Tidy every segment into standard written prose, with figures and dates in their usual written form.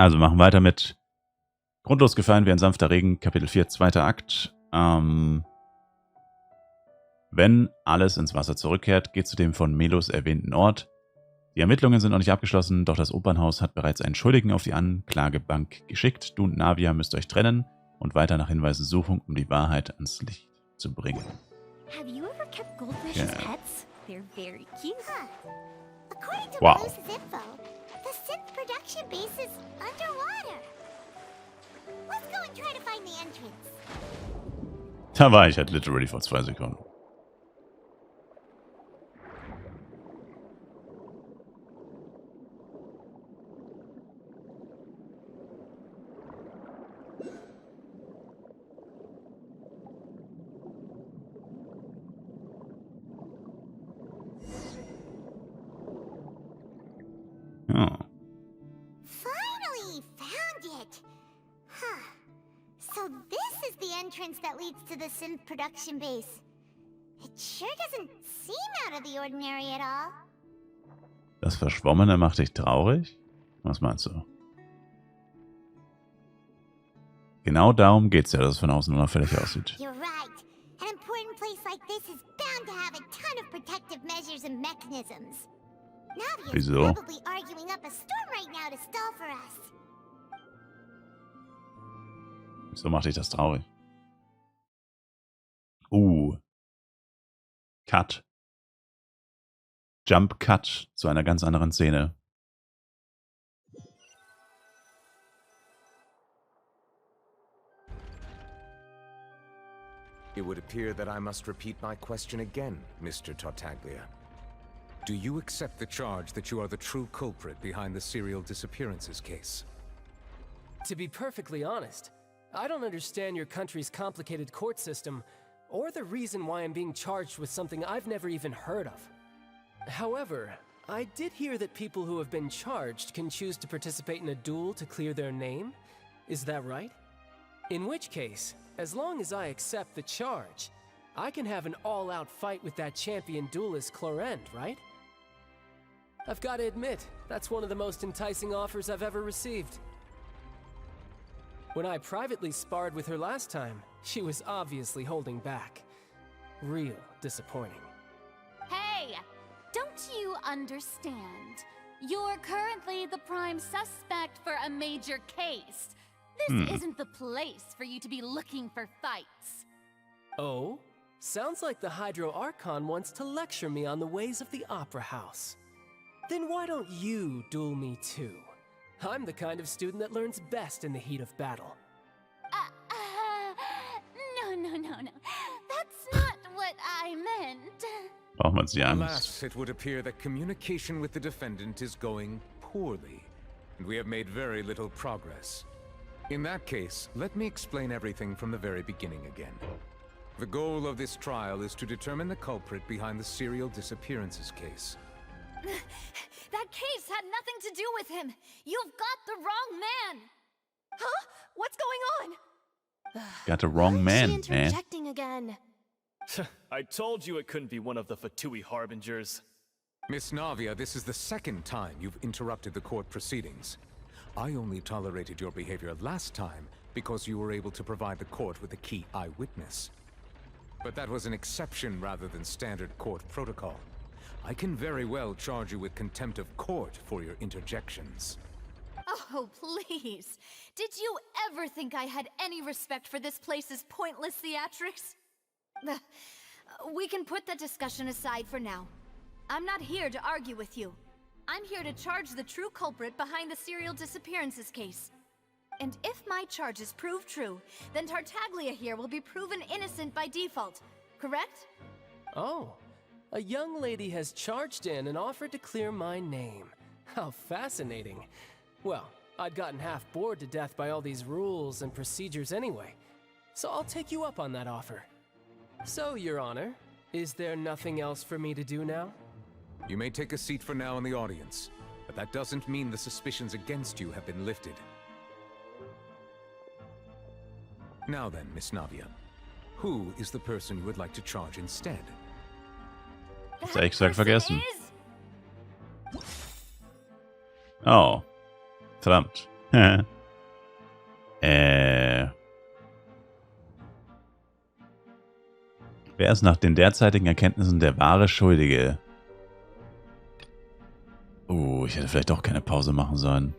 Also machen wir weiter mit Grundlos, gefallen, wie ein sanfter Regen, Kapitel 4, zweiter Akt. Wenn alles ins Wasser zurückkehrt, geht zu dem von Melos erwähnten Ort. Die Ermittlungen sind noch nicht abgeschlossen, doch das Opernhaus hat bereits einen Schuldigen auf die Anklagebank geschickt. Du und Navia müsst euch trennen und weiter nach Hinweisen suchen, um die Wahrheit ans Licht zu bringen. Have you ever kept goldfish as pets? They're very cute. According to Wow. Blue's info, the synth production base is underwater. Let's go and try to find the entrance. Da war ich halt literally vor 2 Sekunden. Ja. Finally found it. Huh. So this is the entrance that leads to the synth production base. It sure doesn't seem out of the ordinary at all. Das Verschwommene macht dich traurig? Was meinst du? Genau darum geht's ja, dass es von außen unauffällig aussieht. You're right. An important place like this is bound to have a ton of protective measures and mechanisms. Navia's Wieso? probably arguing up a storm right now to stall for us. Wieso macht dich das traurig? Cut. Jump Cut zu einer ganz anderen Szene. It would appear that I must repeat my question again, Mr. Tartaglia. Do you accept the charge that you are the true culprit behind the serial disappearances case? To be perfectly honest, I don't understand your country's complicated court system, or the reason why I'm being charged with something I've never even heard of. However, I did hear that people who have been charged can choose to participate in a duel to clear their name. Is that right? In which case, as long as I accept the charge, I can have an all-out fight with that champion duelist Clorend, right? I've got to admit, that's one of the most enticing offers I've ever received. When I privately sparred with her last time, she was obviously holding back. Real disappointing. Hey, don't you understand? You're currently the prime suspect for a major case. This isn't the place for you to be looking for fights. Oh? Sounds like the Hydro Archon wants to lecture me on the ways of the Opera House. Then why don't you duel me too? I'm the kind of student that learns best in the heat of battle. No. That's not what I meant. Brauchen wir uns die Angst. Alas, it would appear that communication with the defendant is going poorly, and we have made very little progress. In that case, let me explain everything from the very beginning again. The goal of this trial is to determine the culprit behind the serial disappearances case. That case had nothing to do with him. You've got the wrong man. Huh? What's going on? Got the wrong man, man. Interjecting again. I told you it couldn't be one of the Fatui harbingers. Miss Navia, this is the second time you've interrupted the court proceedings. I only tolerated your behavior last time because you were able to provide the court with a key eyewitness. But that was an exception rather than standard court protocol. I can very well charge you with contempt of court for your interjections. Oh, please. Did you ever think I had any respect for this place's pointless theatrics? We can put that discussion aside for now. I'm not here to argue with you. I'm here to charge the true culprit behind the serial disappearances case. And if my charges prove true, then Tartaglia here will be proven innocent by default, correct? Oh, a young lady has charged in and offered to clear my name. How fascinating. Well, I'd gotten half bored to death by all these rules and procedures anyway, so I'll take you up on that offer. So, Your Honor, is there nothing else for me to do now? You may take a seat for now in the audience, but that doesn't mean the suspicions against you have been lifted. Now then, Miss Navia, who is the person you would like to charge instead? Hab's ehrlich gesagt vergessen. Is... Oh. Verdammt. Wer ist nach den derzeitigen Erkenntnissen der wahre Schuldige? Ich hätte vielleicht doch keine Pause machen sollen.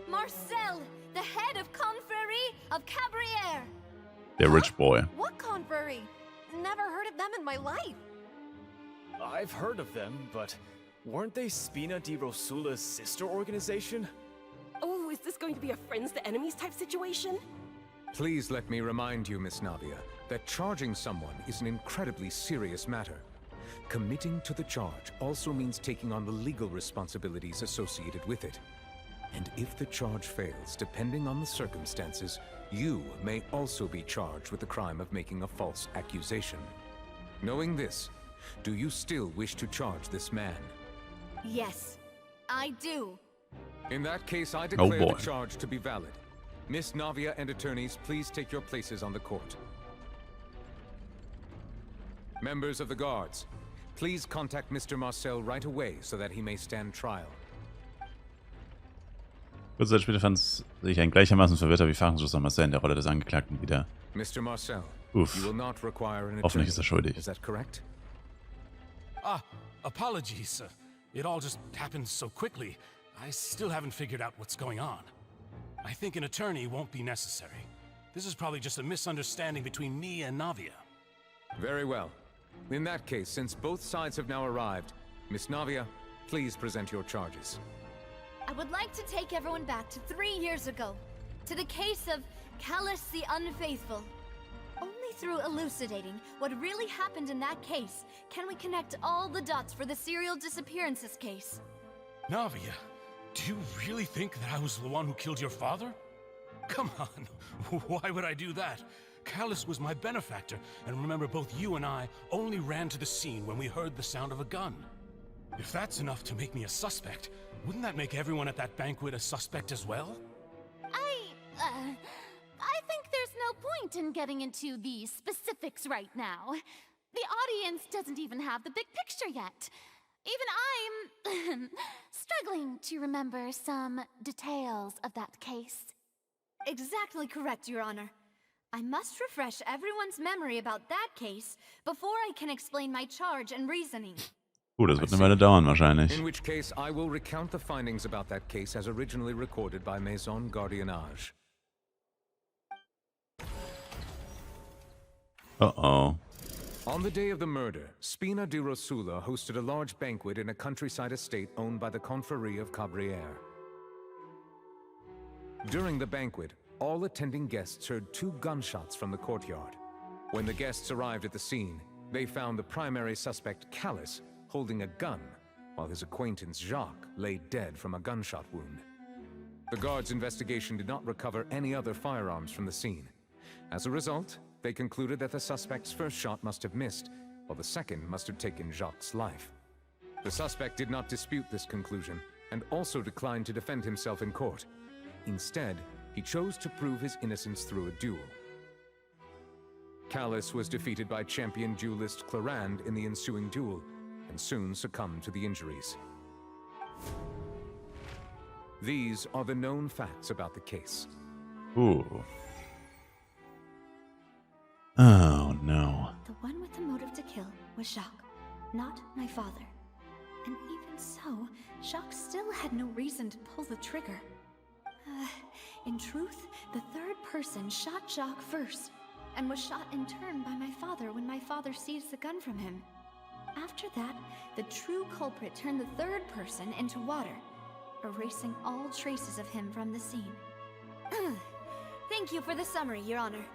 Marcel, the head of confrérie of Cabrières. Der Rich Boy. What confrérie? Never heard of them in my life. I've heard of them, but weren't they Spina di Rosula's sister organization? Oh, is this going to be a friends to enemies type situation? Please let me remind you, Miss Navia, that charging someone is an incredibly serious matter. Committing to the charge also means taking on the legal responsibilities associated with it. And if the charge fails, depending on the circumstances, you may also be charged with the crime of making a false accusation. Knowing this, do you still wish to charge this man? Yes, I do. In that case, I declare boy. the charge to be valid. Miss Navia and attorneys, please take your places on the court. Members of the guards, please contact Mr. Marcel right away so that he may stand trial. Kurze Zeit später fand sich ein gleichermaßen verwirrter wie Fahndungsschluss Marcel in der Rolle des Angeklagten wieder. Mr. Marcel, Uff. you will not require an attorney. Hoffentlich ist er schuldig. Is that correct? Apologies. It all just happened so quickly. I still haven't figured out what's going on. I think an attorney won't be necessary. This is probably just a misunderstanding between me and Navia. Very well. In that case, since both sides have now arrived, Miss Navia, please present your charges. I would like to take everyone back to 3 years ago, to the case of Callus the Unfaithful. Only through elucidating what really happened in that case can we connect all the dots for the serial disappearances case. Navia, do you really think that I was the one who killed your father? Come on, why would I do that? Callus was my benefactor, and remember both you and I only ran to the scene when we heard the sound of a gun. If that's enough to make me a suspect, wouldn't that make everyone at that banquet a suspect as well? I think there's no point in getting into the specifics right now. The audience doesn't even have the big picture yet. Even I'm struggling to remember some details of that case. Exactly correct, Your Honor. I must refresh everyone's memory about that case before I can explain my charge and reasoning. Das wird eine Weile dauern wahrscheinlich. In which case, I will recount the findings about that case as originally recorded by Maison Gardiennage. Uh-oh. On the day of the murder, Spina di Rosula hosted a large banquet in a countryside estate owned by the confrérie of Cabrières. During the banquet, all attending guests heard 2 gunshots from the courtyard. When the guests arrived at the scene, they found the primary suspect, Callus, holding a gun, while his acquaintance Jacques lay dead from a gunshot wound. The guards' investigation did not recover any other firearms from the scene. As a result, they concluded that the suspect's first shot must have missed, while the second must have taken Jacques' life. The suspect did not dispute this conclusion, and also declined to defend himself in court. Instead, he chose to prove his innocence through a duel. Callus was defeated by champion duelist Clarand in the ensuing duel, and soon succumbed to the injuries. These are the known facts about the case. Ooh. Oh, no. The one with the motive to kill was Jacques, not my father. And even so, Jacques still had no reason to pull the trigger. In truth, the third person shot Jacques first, and was shot in turn by my father when my father seized the gun from him. After that, the true culprit turned the third person into water, erasing all traces of him from the scene. Thank you for the summary, Your Honor.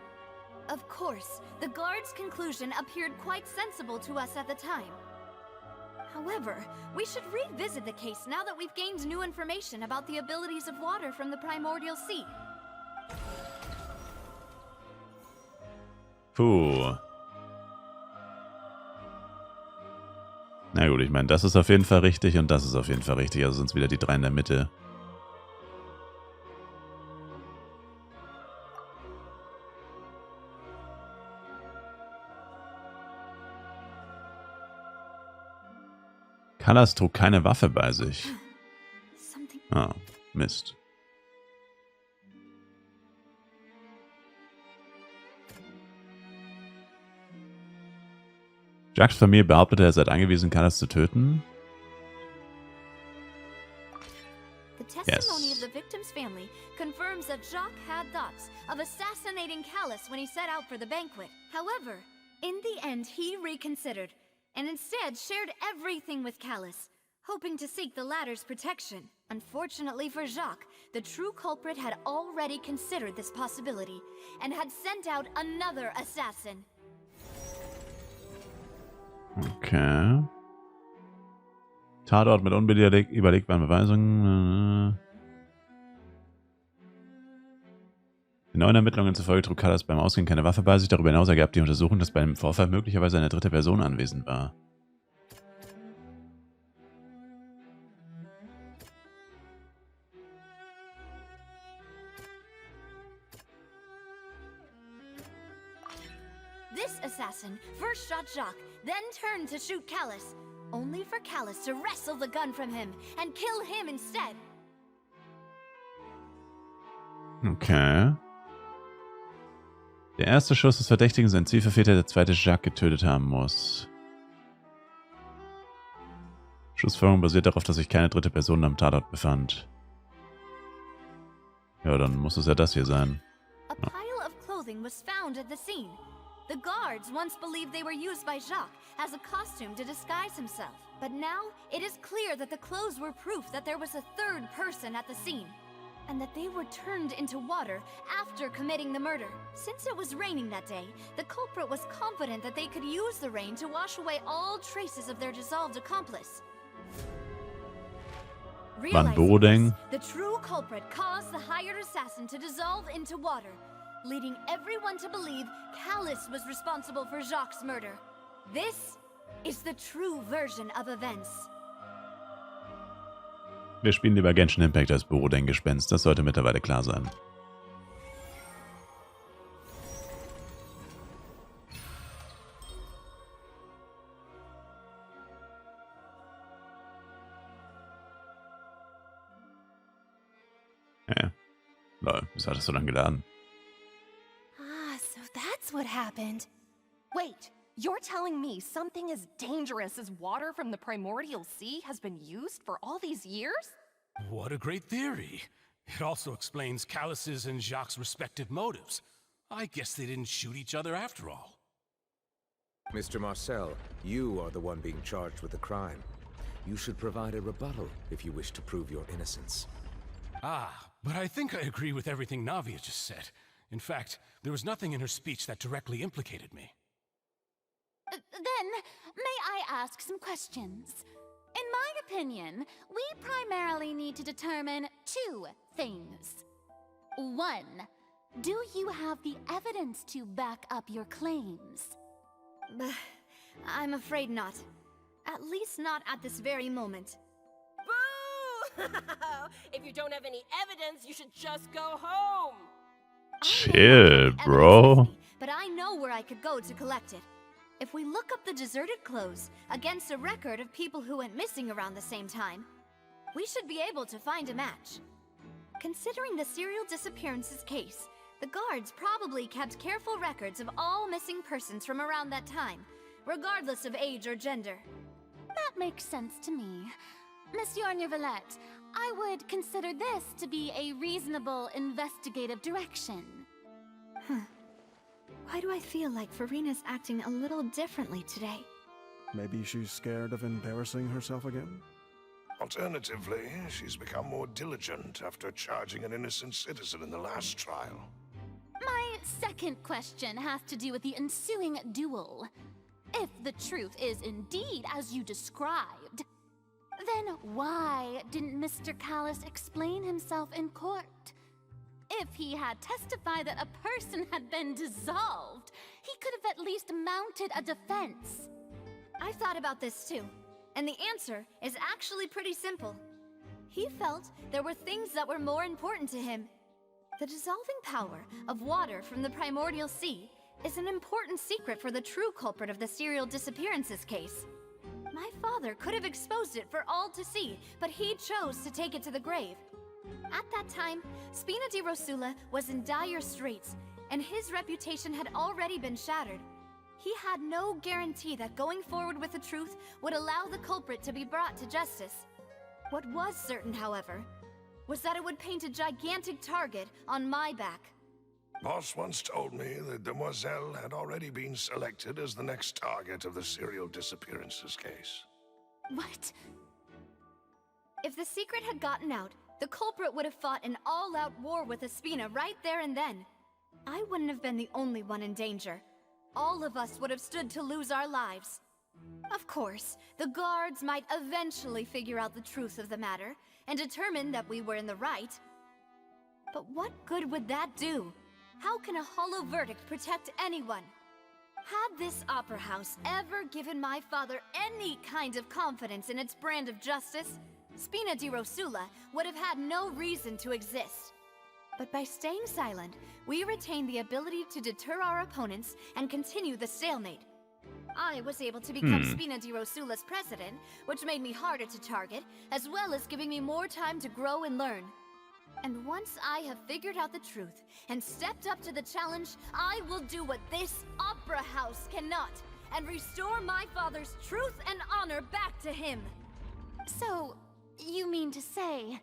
Of course, the guard's conclusion appeared quite sensible to us at the time. However, we should revisit the case now that we've gained new information about the abilities of water from the primordial sea. Puh. Na gut, ich meine, das ist auf jeden Fall richtig und das ist auf jeden Fall richtig. Also sind es wieder die 3 in der Mitte. Callas trug keine Waffe bei sich. Something. Ah, Mist. Jacques' Familie behauptete, er sei angewiesen, Callas zu töten. The testimony of the victim's family confirms that Jacques had thoughts of assassinating Callas when he set out for the banquet. However, in the end, he reconsidered and instead shared everything with Callas, hoping to seek the latter's protection. Unfortunately for Jacques, the true culprit had already considered this possibility and had sent out another assassin. Okay. Tatort mit unüberlegbaren Beweisungen. Den neuen Ermittlungen zufolge trug Callas beim Ausgehen keine Waffe bei sich. Darüber hinaus ergab die Untersuchung, dass bei dem Vorfall möglicherweise eine dritte Person anwesend war. This assassin first shot Jacques, then turned to shoot Callas, only for Callas to wrestle the gun from him and kill him instead. Okay. Der erste Schuss des Verdächtigen ist ein Zielverfehler, der zweite Jacques getötet haben muss. Schussfolgerung basiert darauf, dass sich keine dritte Person am Tatort befand. Ja, dann muss es ja das hier sein. A pile of clothing was found at the scene. The guards once believed they were used by Jacques as a costume to disguise himself. But now, it is clear that the clothes were proof that there was a third person at the scene, and that they were turned into water after committing the murder. Since it was raining that day, the culprit was confident that they could use the rain to wash away all traces of their dissolved accomplice. Realizing this, the true culprit caused the hired assassin to dissolve into water, leading everyone to believe Callas was responsible for Jacques' murder. This is the true version of events. Wir spielen lieber Genshin Impact als Bürodengespenst. Das sollte mittlerweile klar sein. Ja. Lol, wieso hattest du dann geladen? So that's what happened. Wait, you're telling me something as dangerous as water from the primordial sea has been used for all these years? What a great theory. It also explains Callas's and Jacques' respective motives. I guess they didn't shoot each other after all. Mr. Marcel, you are the one being charged with the crime. You should provide a rebuttal if you wish to prove your innocence. Ah, but I think I agree with everything Navia just said. In fact, there was nothing in her speech that directly implicated me. Then, may I ask some questions? In my opinion, we primarily need to determine two things. One, do you have the evidence to back up your claims? I'm afraid not. At least not at this very moment. Boo! If you don't have any evidence, you should just go home. Chill, bro. But I know where I could go to collect it. If we look up the deserted clothes against a record of people who went missing around the same time, we should be able to find a match. Considering the serial disappearances case, the guards probably kept careful records of all missing persons from around that time, regardless of age or gender. That makes sense to me. Monsieur Neuvillette, I would consider this to be a reasonable investigative direction. Why do I feel like Farina's acting a little differently today? Maybe she's scared of embarrassing herself again? Alternatively, she's become more diligent after charging an innocent citizen in the last trial. My second question has to do with the ensuing duel. If the truth is indeed as you described, then why didn't Mr. Callas explain himself in court? If he had testified that a person had been dissolved, he could have at least mounted a defense. I've thought about this too, and the answer is actually pretty simple. He felt there were things that were more important to him. The dissolving power of water from the primordial sea is an important secret for the true culprit of the serial disappearances case. My father could have exposed it for all to see, but he chose to take it to the grave. At that time, Spina di Rosula was in dire straits, and his reputation had already been shattered. He had no guarantee that going forward with the truth would allow the culprit to be brought to justice. What was certain, however, was that it would paint a gigantic target on my back. Boss once told me that Demoiselle had already been selected as the next target of the serial disappearances case. What? If the secret had gotten out, the culprit would have fought an all-out war with Espina right there and then. I wouldn't have been the only one in danger. All of us would have stood to lose our lives. Of course, the guards might eventually figure out the truth of the matter and determine that we were in the right. But what good would that do? How can a hollow verdict protect anyone? Had this opera house ever given my father any kind of confidence in its brand of justice, Spina di Rosula would have had no reason to exist. But by staying silent, we retained the ability to deter our opponents and continue the stalemate. I was able to become Spina di Rosula's president, which made me harder to target, as well as giving me more time to grow and learn. And once I have figured out the truth and stepped up to the challenge, I will do what this opera house cannot, and restore my father's truth and honor back to him. So, you mean to say,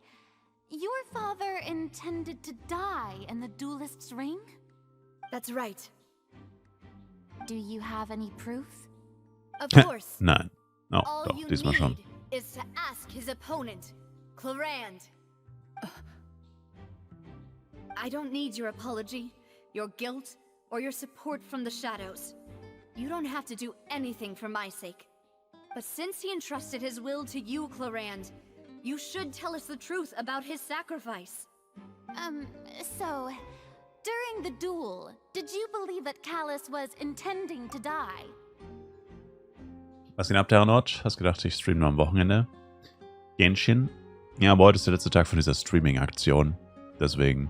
your father intended to die in the duelist's ring? That's right. Do you have any proof? Of course. Nein. Oh, All doch, you diesmal need schon. is to ask his opponent, Clarand. I don't need your apology, your guilt, or your support from the shadows. You don't have to do anything for my sake. But since he entrusted his will to you, Clarand, you should tell us the truth about his sacrifice. So, during the duel, did you believe that Callus was intending to die? Was geht ab, Terranort? Hast gedacht, ich streame nur am Wochenende? Genshin? Ja, aber heute ist der letzte Tag von dieser Streaming-Aktion. Deswegen.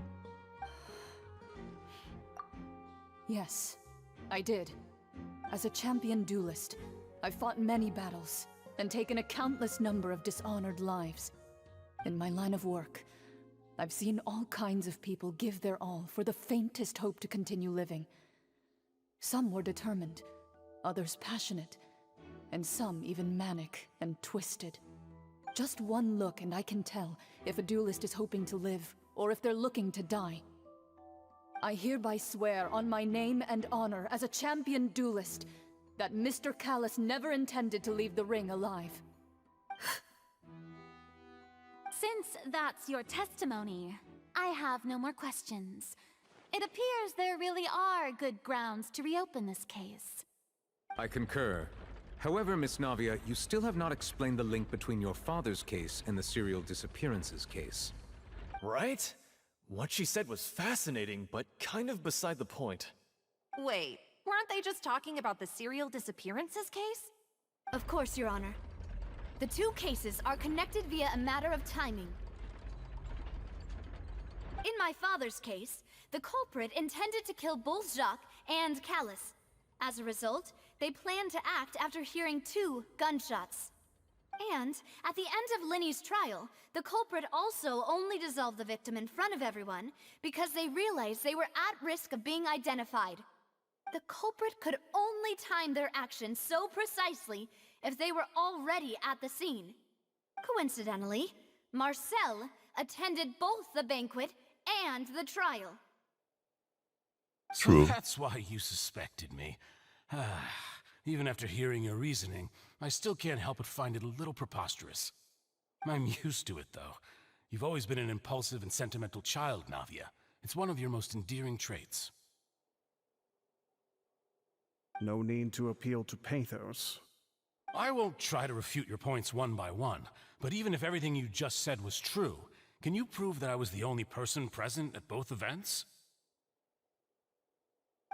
Yes, I did. As a champion duelist, I've fought many battles and taken a countless number of dishonored lives. In my line of work, I've seen all kinds of people give their all for the faintest hope to continue living. Some were determined, others passionate, and some even manic and twisted. Just one look and I can tell if a duelist is hoping to live or if they're looking to die. I hereby swear on my name and honor as a champion duelist that Mr. Callus never intended to leave the ring alive. Since that's your testimony, I have no more questions. It appears there really are good grounds to reopen this case. I concur. However, Miss Navia, you still have not explained the link between your father's case and the serial disappearances case. Right? What she said was fascinating, but kind of beside the point. Wait, weren't they just talking about the serial disappearances case? Of course, Your Honor. The two cases are connected via a matter of timing. In my father's case, the culprit intended to kill both Jacques and Callus. As a result, they planned to act after hearing 2 gunshots. And, at the end of Linny's trial, the culprit also only dissolved the victim in front of everyone because they realized they were at risk of being identified. The culprit could only time their actions so precisely if they were already at the scene. Coincidentally, Marcel attended both the banquet and the trial. So that's why you suspected me. Even after hearing your reasoning, I still can't help but find it a little preposterous. I'm used to it, though. You've always been an impulsive and sentimental child, Navia. It's one of your most endearing traits. No need to appeal to pathos. I won't try to refute your points one by one, but even if everything you just said was true, can you prove that I was the only person present at both events?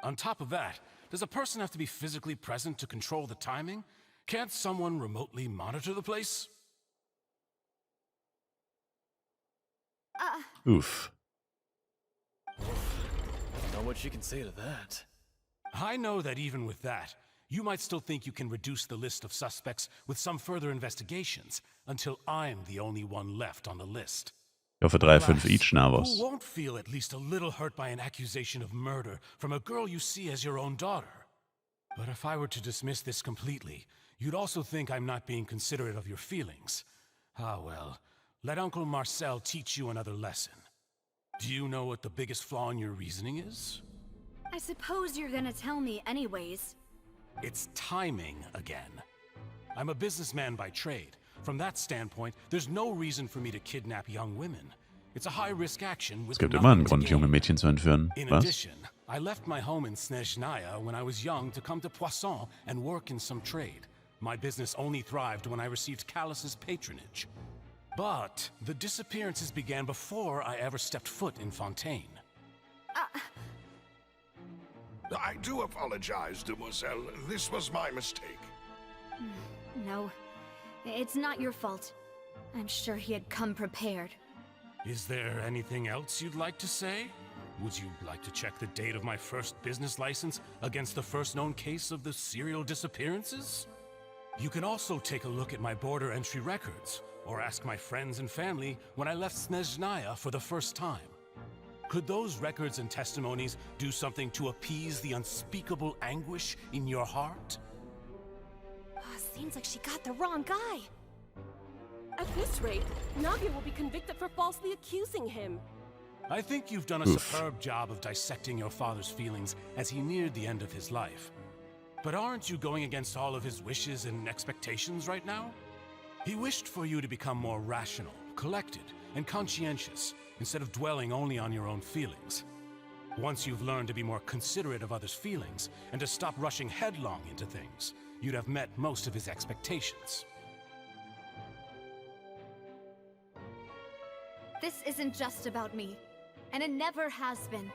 On top of that, does a person have to be physically present to control the timing? Can't someone remotely monitor the place? Oof. Know what you can say to that. I know that even with that, You might still think you can reduce the list of suspects with some further investigations, until I'm the only one left on the list. Ich hoffe 3-5 each, Navos. Who won't feel at least a little hurt by an accusation of murder from a girl you see as your own daughter? But if I were to dismiss this completely, you'd also think I'm not being considerate of your feelings. Ah well, let Uncle Marcel teach you another lesson. Do you know what the biggest flaw in your reasoning is? I suppose you're gonna tell me anyways. It's timing again. I'm a businessman by trade. From that standpoint, there's no reason for me to kidnap young women. It's a high-risk action with Es gibt immer einen Grund, junge Mädchen zu entführen. In Was? addition, I left my home in Snezhnaya when I was young to come to Poisson and work in some trade. My business only thrived when I received Callus's patronage. But the disappearances began before I ever stepped foot in Fontaine. I do apologize, Demoiselle. This was my mistake. No, it's not your fault. I'm sure he had come prepared. Is there anything else you'd like to say? Would you like to check the date of my first business license against the first known case of the serial disappearances? You can also take a look at my border entry records, or ask my friends and family when I left Snezhnaya for the first time. Could those records and testimonies do something to appease the unspeakable anguish in your heart? Seems like she got the wrong guy. At this rate, Navia will be convicted for falsely accusing him. I think you've done a superb job of dissecting your father's feelings as he neared the end of his life. But aren't you going against all of his wishes and expectations right now? He wished for you to become more rational, collected, and conscientious, instead of dwelling only on your own feelings. Once you've learned to be more considerate of others' feelings, and to stop rushing headlong into things, you'd have met most of his expectations. This isn't just about me, and it never has been.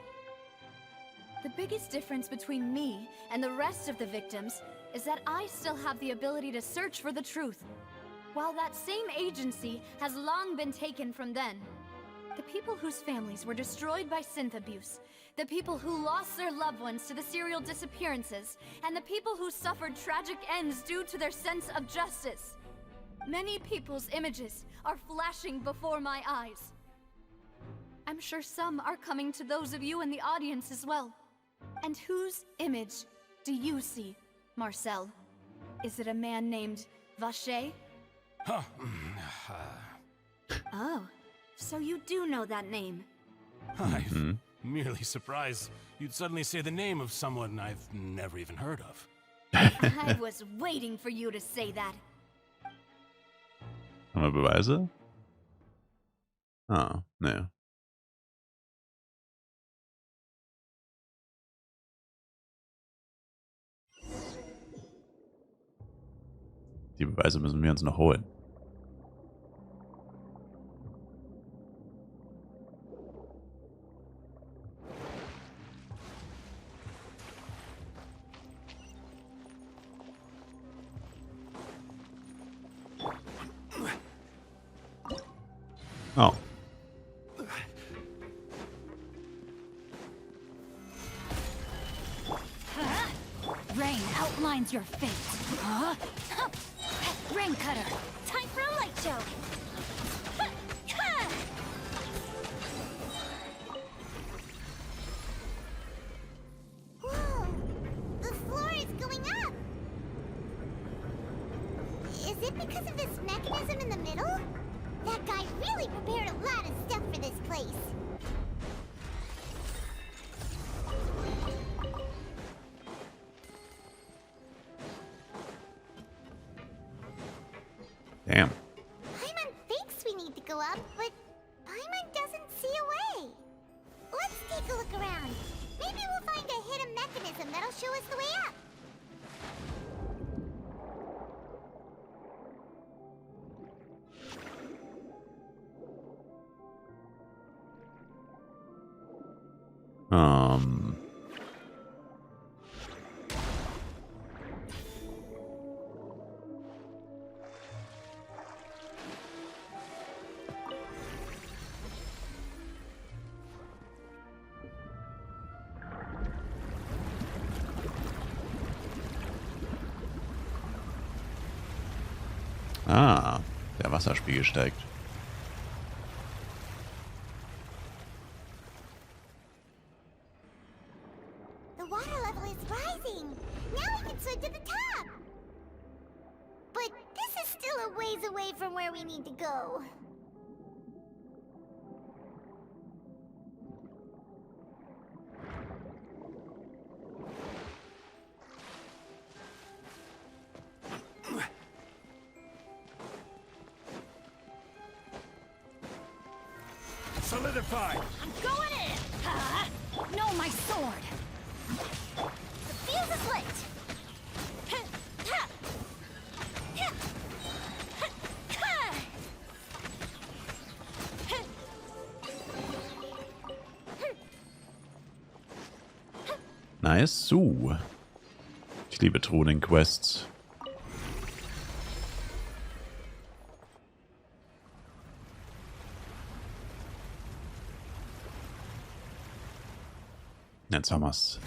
The biggest difference between me and the rest of the victims is that I still have the ability to search for the truth, while that same agency has long been taken from them. The people whose families were destroyed by synth abuse, the people who lost their loved ones to the serial disappearances, and the people who suffered tragic ends due to their sense of justice. Many people's images are flashing before my eyes. I'm sure some are coming to those of you in the audience as well. And whose image do you see, Marcel? Is it a man named Vacher? Oh, so you do know that name. I'm merely surprised you'd suddenly say the name of someone I've never even heard of. I was waiting for you to say that. Haben wir Beweise? Ah, ne. Die Beweise müssen wir uns noch holen. Oh. Rain outlines your fate. Huh? Rain cutter. Time for a light show. Whoa! The floor is going up! Is it because of this mechanism in the middle? That guy really prepared a lot of stuff for this place. Damn. Paimon thinks we need to go up, but Paimon doesn't see a way. Let's take a look around. Maybe we'll find a hidden mechanism that'll show us the way up. Ah, der Wasserspiegel steigt. The water level is rising. Now we can swim to the top. But this is still a ways away from where we need to go. Solidify! I'm going in! No, my sword! The fuse is lit! Nahezu. Ich liebe Truhen in Quests. Jetzt haben wir's.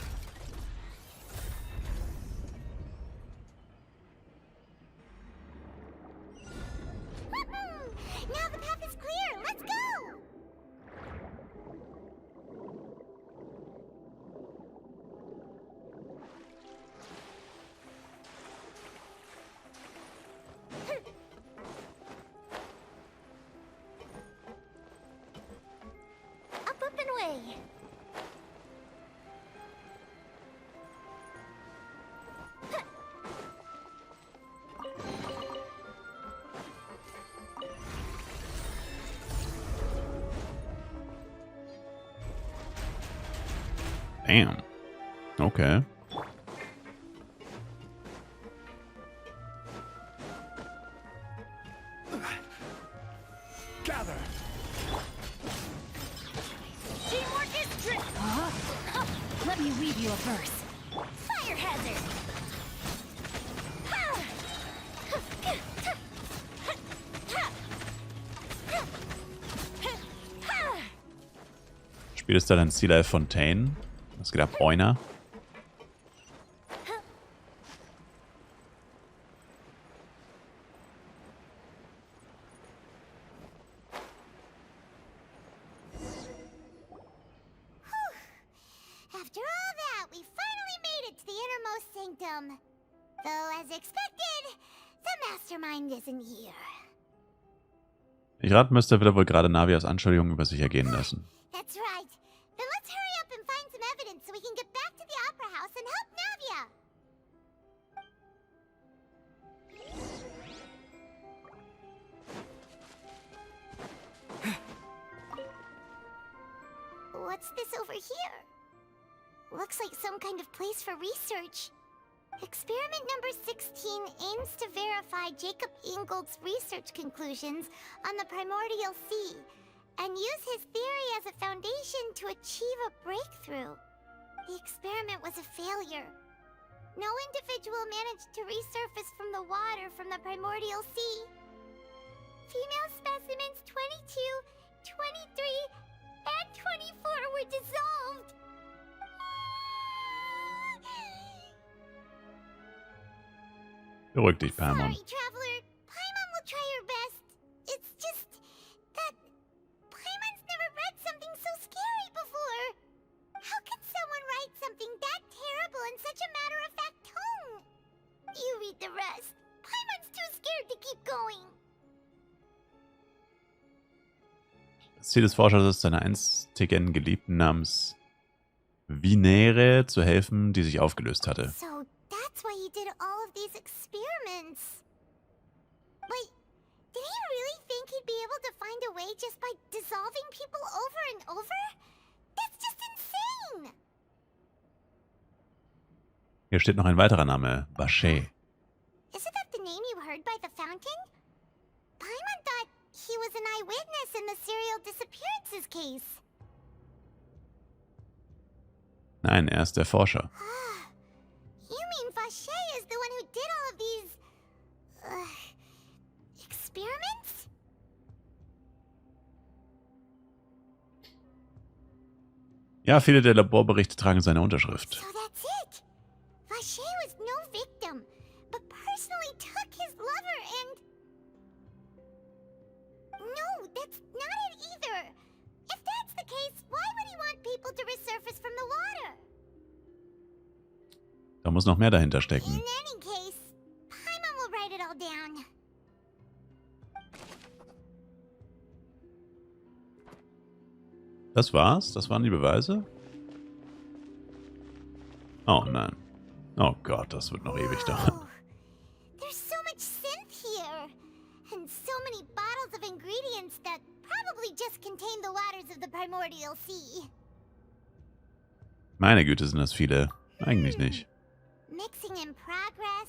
Now the path is clear. Let's go. Up and away! Damn. Okay. Gather! Teamwork is trick! Let me weave you a verse. Fire hazard! Spielestyler in Ziel Fontaine. Was geht ab, Oina? After all that, we finally made it to the innermost sanctum. Though, as expected, the mastermind isn't here. Ich raten müsste, will er wohl gerade Navias Anschuldigungen über sich ergehen lassen. That's right. Then let's hurry up and find some evidence so we can get back to the Opera House and help Navia. What's this over here? Looks like some kind of place for research. Experiment number 16 aims to verify Jacob Ingold's research conclusions on the primordial sea and use his theory as a foundation to achieve a breakthrough. The experiment was a failure. No individual managed to resurface from the water from the primordial sea. Female specimens 22, 23, and 24 were dissolved. Beruhig dich, Paimon. Sorry, Traveler. Paimon will try her best. It's just that Paimon's never read something so scary before. How could someone write something that terrible in such a matter-of-fact tone? You read the rest. Paimon's too scared to keep going. Das Ziel des Forschers ist, seiner einstigen Geliebten namens Vinere zu helfen, die sich aufgelöst hatte. So that's why he did all of these experiments. Wait, did he really think he'd be able to find a way just by dissolving people over and over? That's just insane! Hier steht noch ein weiterer Name, Vache. Isn't that the name you heard by the fountain? Paimon thought he was an eyewitness in the serial disappearances case. Nein, er ist der Forscher. You mean Vache is the one who did all of these... experiments? Ja, viele der Laborberichte tragen seine Unterschrift. So that's it! Vache was no victim, but personally took his lover and... Da muss noch mehr dahinter In stecken. any case, Paimon will write it all down. Das war's? Das waren die Beweise? Oh nein. Oh Gott, das wird noch ewig dauern. There's so much synth here, and so many bottles of ingredients that probably just contain the waters of the primordial sea. Meine Güte, sind das viele. Eigentlich nicht. Mixing in progress,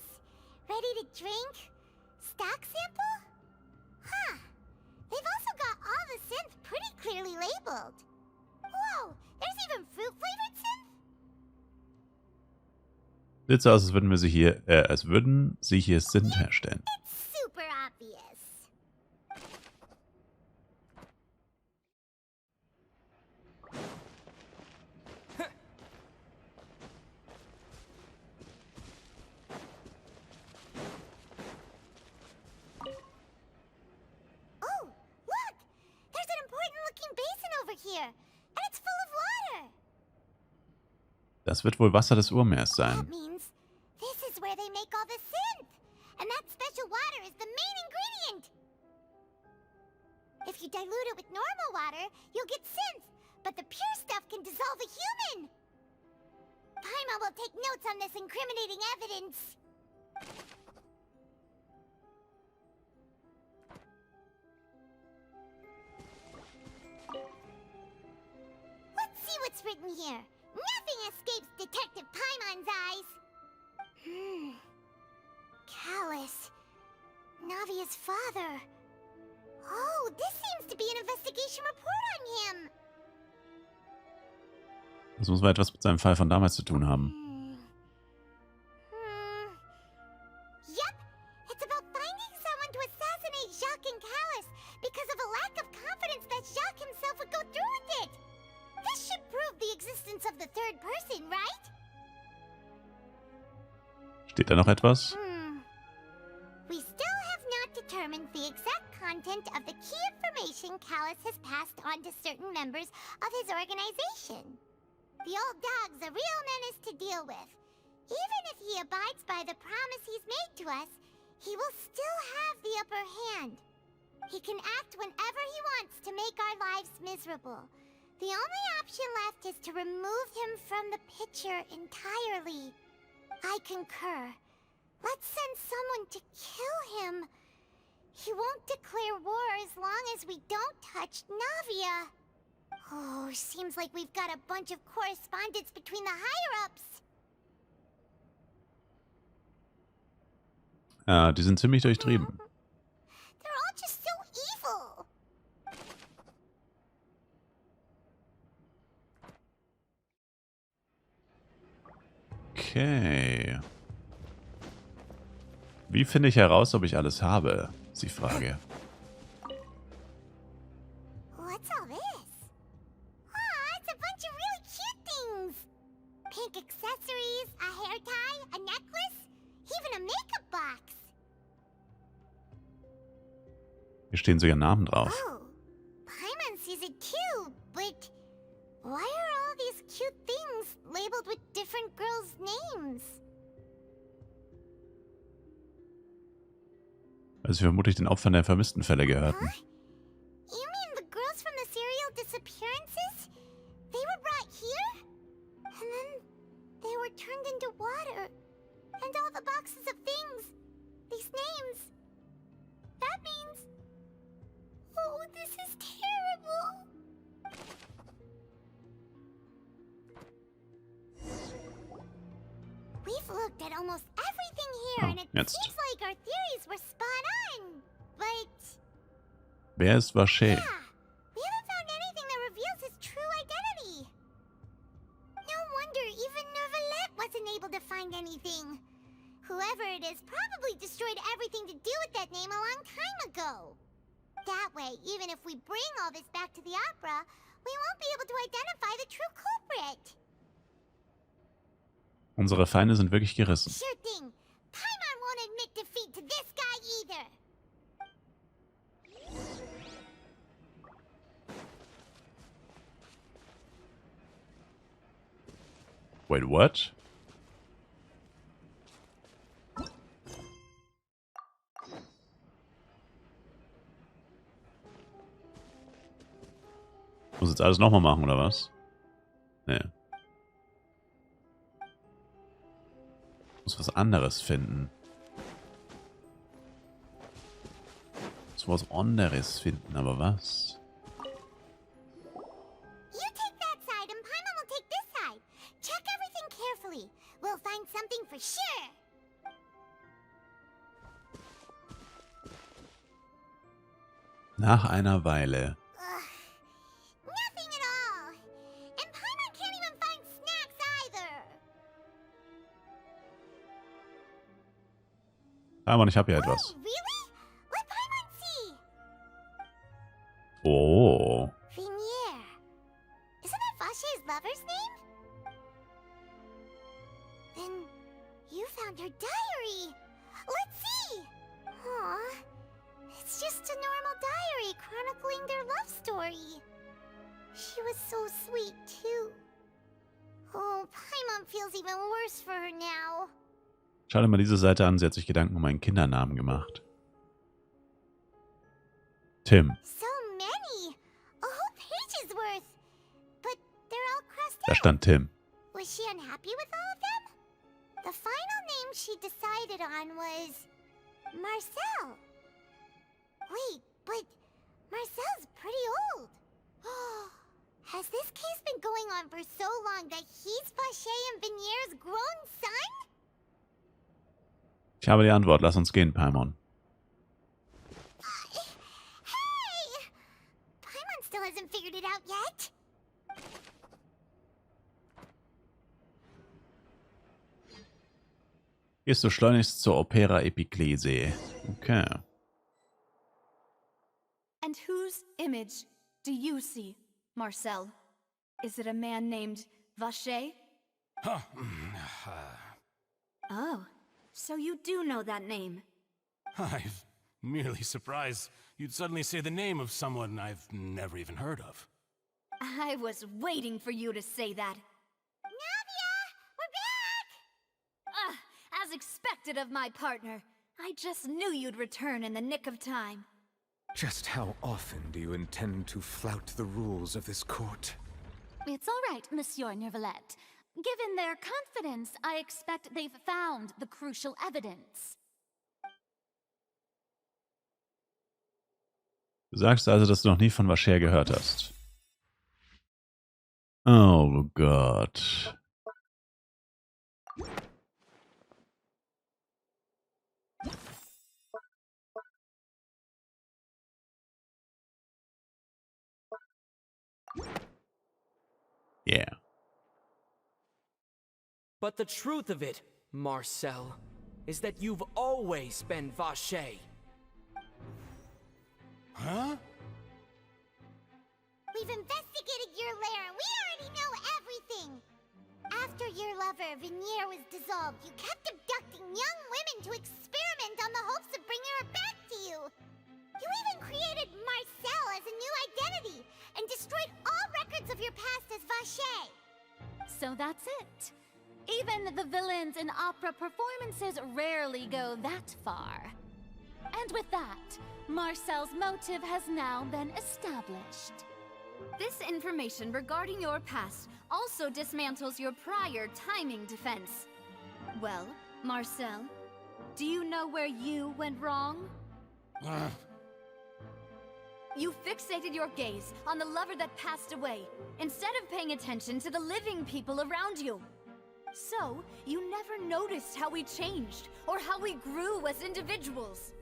ready to drink, stock sample? Huh. They've also got all the synth pretty clearly labeled. Whoa, there's even fruit-flavored synth? Sieht so aus, als würden sie hier Synth herstellen. It's super obvious. Oh, look! There's an important-looking basin over here, and it's full of water. Das wird wohl Wasser des Urmeers sein. That means this is where they make all the synth, and that special water is the main ingredient. If you dilute it with normal water, you'll get synth, but the pure stuff can dissolve a human. Paimon will take notes on this incriminating evidence. Let's see what's written here. Nothing escapes Detective Paimon's eyes. Callus. Navia's father. Oh, this seems to be an investigation report on him. Das muss wohl etwas mit seinem Fall von damals zu tun haben. Yep, it's about finding someone to assassinate Jacques and Callus because of a lack of confidence that Jacques himself would go through with it. This should prove the existence of the third person, right? Steht da noch etwas? We still have not determined the exact content of the key information Callus has passed on to certain members of his organization. The old dog's a real menace to deal with. Even if he abides by the promise he's made to us, he will still have the upper hand. He can act whenever he wants to make our lives miserable. The only option left is to remove him from the picture entirely. I concur. Let's send someone to kill him. He won't declare war as long as we don't touch Navia. Oh, seems like we've got a bunch of correspondence between the higher-ups. Die sind ziemlich durchtrieben. They're all just so evil. Okay. Wie finde ich heraus, ob ich alles habe? Ist die Frage. What's all this? Aw, it's a bunch of really cute things. Pink accessories, a hair tie, a necklace, even a makeup box. Hier stehen sogar Namen drauf. Oh, Paimon sees it too, but why are all these cute things labeled with different girls' names? Weil sie vermutlich den Opfern der vermissten Fälle gehörten. You mean the girls from the serial disappearances? They were brought here? And then they were turned into water. And all the boxes of things. These names. That means... Oh, this is terrible. We've looked at almost everything here, and it Jetzt. seems like our theories were spot on. But... Wer ist Vaché? Yeah, we haven't found anything that reveals his true identity. No wonder even Nervalette wasn't able to find anything. Whoever it is probably destroyed everything to do with that name a long time ago. That way, even if we bring all this back to the opera, we won't be able to identify the true culprit. Unsere Feinde sind wirklich gerissen. Sure thing. Paimon won't admit defeat to this guy either. Wait, what? Muss jetzt alles nochmal machen, oder was? Nee. Muss was anderes finden. Muss was anderes finden, aber was? You take that side and Paimon will take this side. Check everything carefully. We'll find something for sure. Nach einer Weile. Nothing at all. And Paimon can't even find snacks either. Paimon, ich habe hier etwas. Really? Let Paimon see. Oh. Venier. Isn't that Vache's lover's name? Then you found her diary. Let's see. Aw. It's just a normal diary chronicling their love story. She was so sweet, too. Oh, Paimon feels even worse for her now. Schau dir mal diese Seite an, sie hat sich Gedanken um einen Kindernamen gemacht. Tim. So many. A whole page's worth. But they're all crossed Da out. stand Tim. Was she unhappy with all of them? The final name she decided on was Marcel. Wait, but Marcel's pretty old. Has this case been going on for so long that he's Vache and Venier's grown son? Ich habe die Antwort. Lass uns gehen, Paimon. Hey! Paimon still hasn't figured it out yet. Gehst du schleunigst zur Opera Epiklese. Okay. And whose image do you see, Marcel? Is it a man named Vache? Oh, so you do know that name. I'm merely surprised you'd suddenly say the name of someone I've never even heard of. I was waiting for you to say that. Navia! We're back! As expected of my partner. I just knew you'd return in the nick of time. Just how often do you intend to flout the rules of this court? It's all right, Monsieur Neuvillette. Given their confidence, I expect they've found the crucial evidence. Du sagst also, dass du noch nie von Vacher gehört hast. Oh Gott. Yeah. But the truth of it, Marcel, is that you've always been Vache. Huh? We've investigated your lair and we already know everything. After your lover, Venier, was dissolved, you kept abducting young women to experiment on the hopes of bringing her back to you. You even created Marcel as a new identity and destroyed all records of your past as Vache. So that's it. Even the villains in opera performances rarely go that far. And with that, Marcel's motive has now been established. This information regarding your past also dismantles your prior timing defense. Well, Marcel, do you know where you went wrong? You fixated your gaze on the lover that passed away, instead of paying attention to the living people around you. So, you never noticed how we changed, or how we grew as individuals.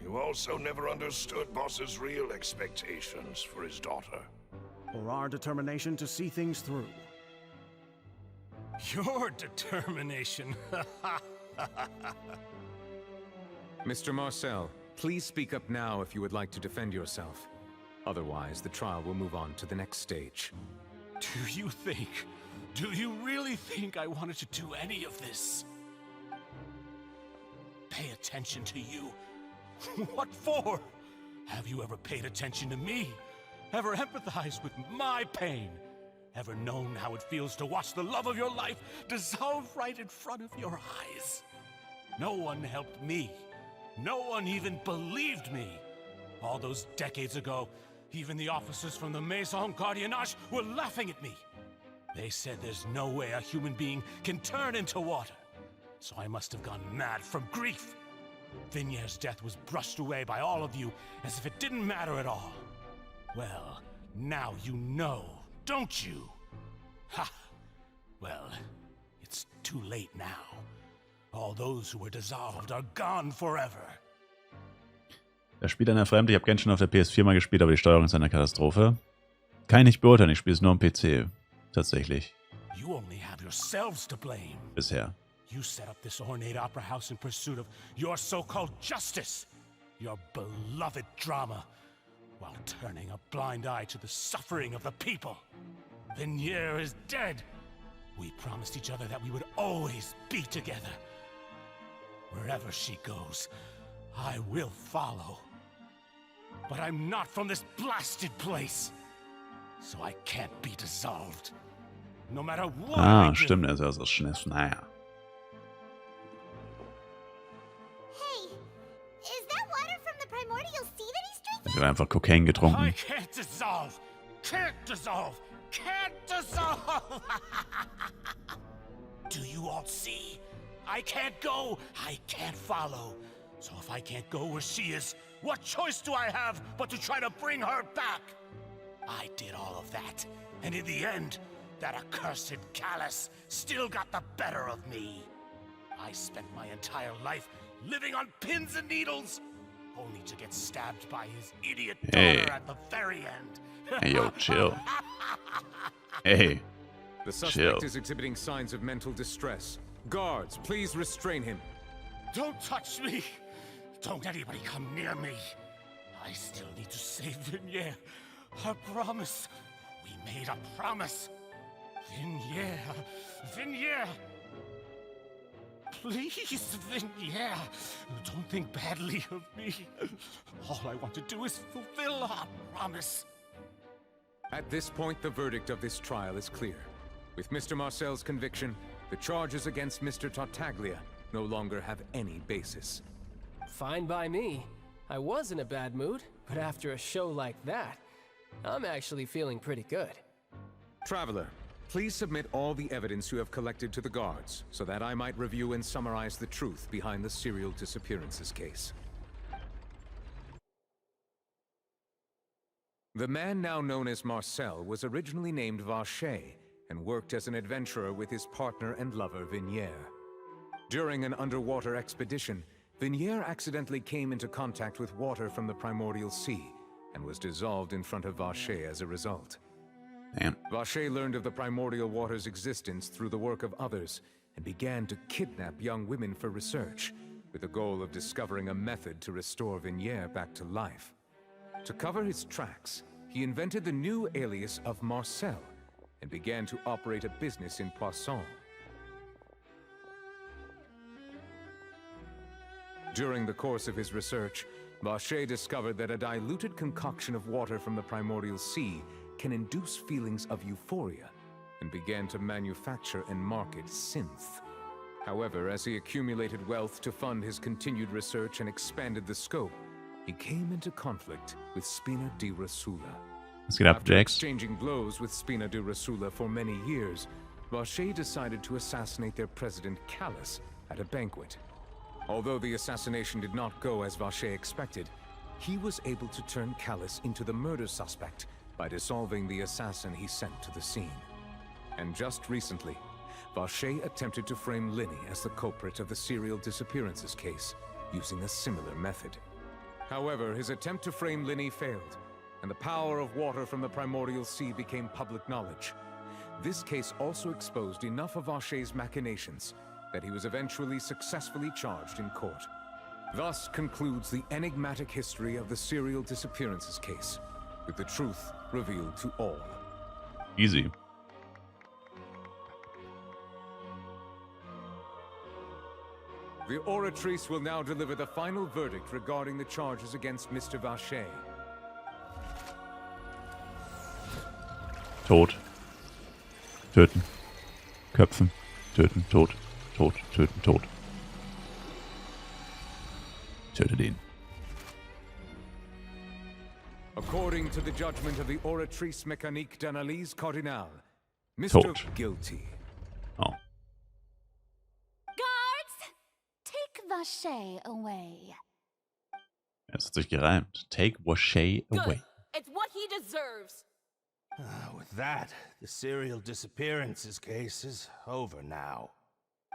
You also never understood Boss's real expectations for his daughter. Or our determination to see things through. Your determination. Mr. Marcel, please speak up now if you would like to defend yourself. Otherwise, the trial will move on to the next stage. Do you really think I wanted to do any of this? Pay attention to you? What for? Have you ever paid attention to me? Ever empathized with my pain? Ever known how it feels to watch the love of your life dissolve right in front of your eyes? No one helped me. No one even believed me. All those decades ago, Even the officers from the Maison Gardiennage were laughing at me. They said there's no way a human being can turn into water. So I must have gone mad from grief. Vignier's death was brushed away by all of you as if it didn't matter at all. Well, now you know, don't you? Ha! Well, it's too late now. All those who were dissolved are gone forever. Das Spiel einer Fremde. Ich habe Genshin auf der PS4 mal gespielt, aber die Steuerung ist eine Katastrophe. Kann ich nicht beurteilen, ich spiele es nur am PC. Tatsächlich. You only have yourselves to blame. Bisher. You set up this ornate opera house in pursuit of your so-called justice, your beloved drama, while turning a blind eye to the suffering of the people. Vignier is dead. We promised each other that we would always be together. Wherever she goes, I will follow. But I'm not from this blasted place, so I can't be dissolved. No matter what. Ah, stimmt, er ist also Schniff. Naja. Ich habe einfach Kokain getrunken. I can't dissolve. Can't dissolve. Can't dissolve. Do you all see? I can't go. I can't follow. So if I can't go where she is, what choice do I have but to try to bring her back? I did all of that, and in the end, that accursed Callus still got the better of me. I spent my entire life living on pins and needles, only to get stabbed by his idiot daughter at the very end. Hey, yo, chill. Hey, the suspect is exhibiting signs of mental distress. Guards, please restrain him. Don't touch me. Don't anybody come near me. I still need to save Vignier. I promise. We made a promise. Vignier. Vignier. Please, Vignier. Don't think badly of me. All I want to do is fulfill our promise. At this point, the verdict of this trial is clear. With Mr. Marcel's conviction, the charges against Mr. Tartaglia no longer have any basis. Fine by me. I was in a bad mood, but after a show like that, I'm actually feeling pretty good. Traveler, please submit all the evidence you have collected to the guards, so that I might review and summarize the truth behind the serial disappearances case. The man now known as Marcel was originally named Vacher and worked as an adventurer with his partner and lover Vignier. During an underwater expedition, Vignier accidentally came into contact with water from the primordial sea and was dissolved in front of Vacher as a result. Damn. Vacher learned of the primordial water's existence through the work of others and began to kidnap young women for research, with the goal of discovering a method to restore Vignier back to life. To cover his tracks, he invented the new alias of Marcel and began to operate a business in Poisson. During the course of his research, Vacher discovered that a diluted concoction of water from the primordial sea can induce feelings of euphoria, and began to manufacture and market synth. However, as he accumulated wealth to fund his continued research and expanded the scope, he came into conflict with Spina di Rosula. Let's get up, After Jax. exchanging blows with Spina di Rosula for many years, Vacher decided to assassinate their president Callus at a banquet. Although the assassination did not go as Vacher expected, he was able to turn Callus into the murder suspect by dissolving the assassin he sent to the scene. And just recently, Vacher attempted to frame Linny as the culprit of the serial disappearances case, using a similar method. However, his attempt to frame Linny failed, and the power of water from the primordial sea became public knowledge. This case also exposed enough of Vacher's machinations that he was eventually successfully charged in court. Thus concludes the enigmatic history of the serial disappearances case, with the truth revealed to all. Easy. The oratrice will now deliver the final verdict regarding the charges against Mr. Vacher. Tot. Töten. Köpfen. Töten. Tot. Tot. Töten. Tot. Töte den. According to the judgment of the oratrice mécanique d'analyse Cardinal, Mr. Tot. Guilty. Oh. Guards, take Vache away. Es hat sich gereimt. Take Vache away. It's what he deserves. With that, the serial disappearances case is over now.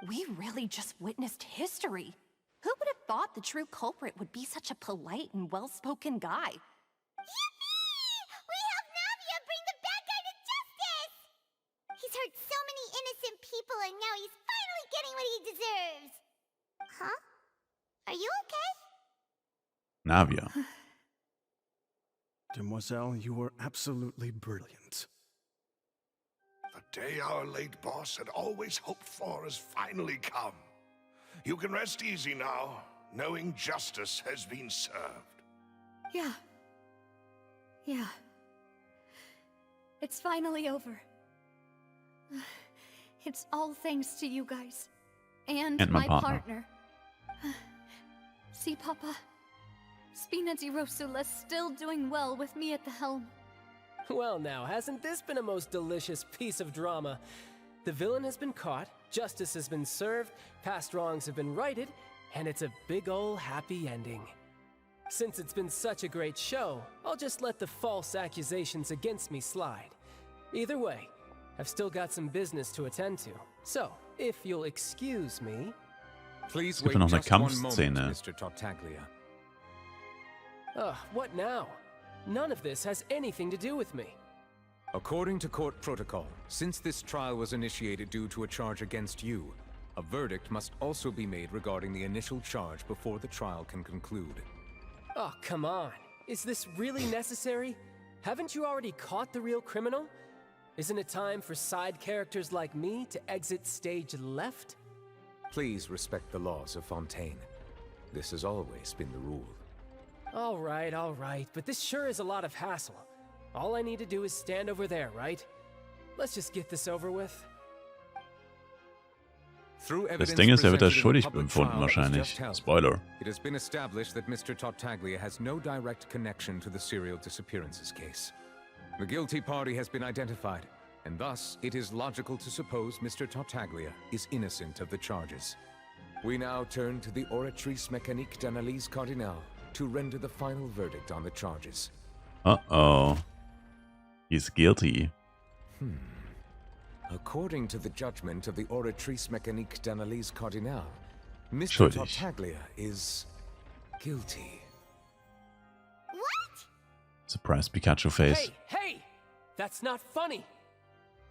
We really just witnessed history. Who would have thought the true culprit would be such a polite and well-spoken guy? Yippee! We helped Navia bring the bad guy to justice! He's hurt so many innocent people and now he's finally getting what he deserves. Huh? Are you okay? Navia. Demoiselle, you were absolutely brilliant. The day our late boss had always hoped for has finally come. You can rest easy now, knowing justice has been served. Yeah. Yeah. It's finally over. It's all thanks to you guys. And my my partner. partner. See, Papa? Spina di Rosula's still doing well with me at the helm. Well now, hasn't this been a most delicious piece of drama? The villain has been caught, justice has been served, past wrongs have been righted, and it's a big ol' happy ending. Since it's been such a great show, I'll just let the false accusations against me slide. Either way, I've still got some business to attend to. So, if you'll excuse me... Please Es gibt wait noch eine just one moment, Kampfszene. Mr. Tartaglia. What now? None of this has anything to do with me. According to court protocol, since this trial was initiated due to a charge against you, a verdict must also be made regarding the initial charge before the trial can conclude. Oh, come on. Is this really necessary? Haven't you already caught the real criminal? Isn't it time for side characters like me to exit stage left? Please respect the laws of Fontaine. This has always been the rule. All right, but this sure is a lot of hassle. All I need to do is stand over there, right? Let's just get this over with. Das Ding ist, er wird als schuldig befunden wahrscheinlich. Spoiler. It has been established that Mr. Tartaglia has no direct connection to the serial disappearances case. The guilty party has been identified, and thus it is logical to suppose Mr. Tartaglia is innocent of the charges. We now turn to the oratrice mécanique d'analyse Cardinal to render the final verdict on the charges. Uh-oh. He's guilty. According to the judgment of the oratrice mécanique d'analyse Cardinal, Mr. Schuldig. Tartaglia is guilty. What? Surprise Pikachu face. Hey! That's not funny!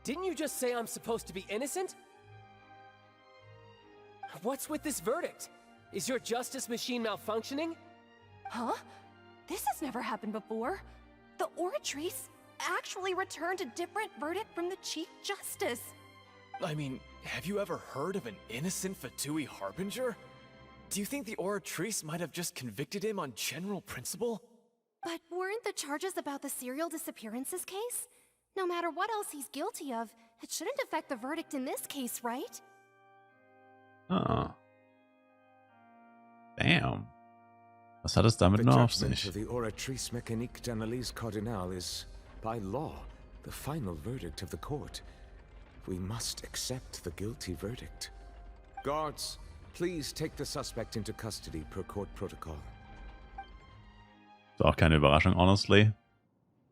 Didn't you just say I'm supposed to be innocent? What's with this verdict? Is your justice machine malfunctioning? Huh? This has never happened before. The oratrice actually returned a different verdict from the Chief Justice. I mean, have you ever heard of an innocent Fatui Harbinger? Do you think the oratrice might have just convicted him on general principle? But weren't the charges about the serial disappearances case? No matter what else he's guilty of, it shouldn't affect the verdict in this case, right? Ah. Damn. Was hat es damit nur auf The judgment sich? of the oratrice mécanique d'analyse Cardinal is, by law, the final verdict of the court. We must accept the guilty verdict. Guards, please take the suspect into custody per court protocol. Ist auch keine Überraschung, honestly.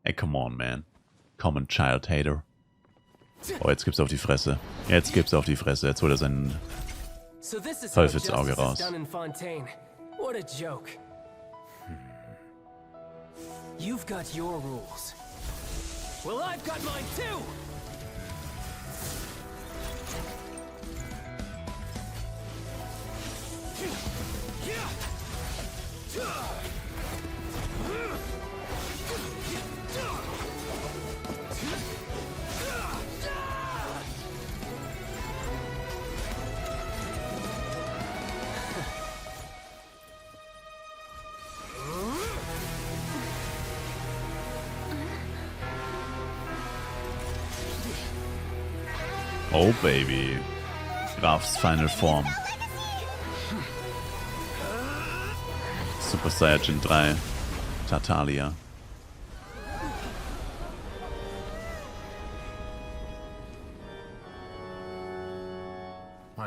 Ey, come on, man. Common Child Hater. Oh, jetzt gibt's auf die Fresse. Jetzt gibt's auf die Fresse. Jetzt holt er sein So this is how Teufelsauge justice is raus. done in Fontaine. What a joke. You've got your rules. Well, I've got mine too! Oh, baby. Grafs Final Form. Super Saiyajin 3. Tartaglia.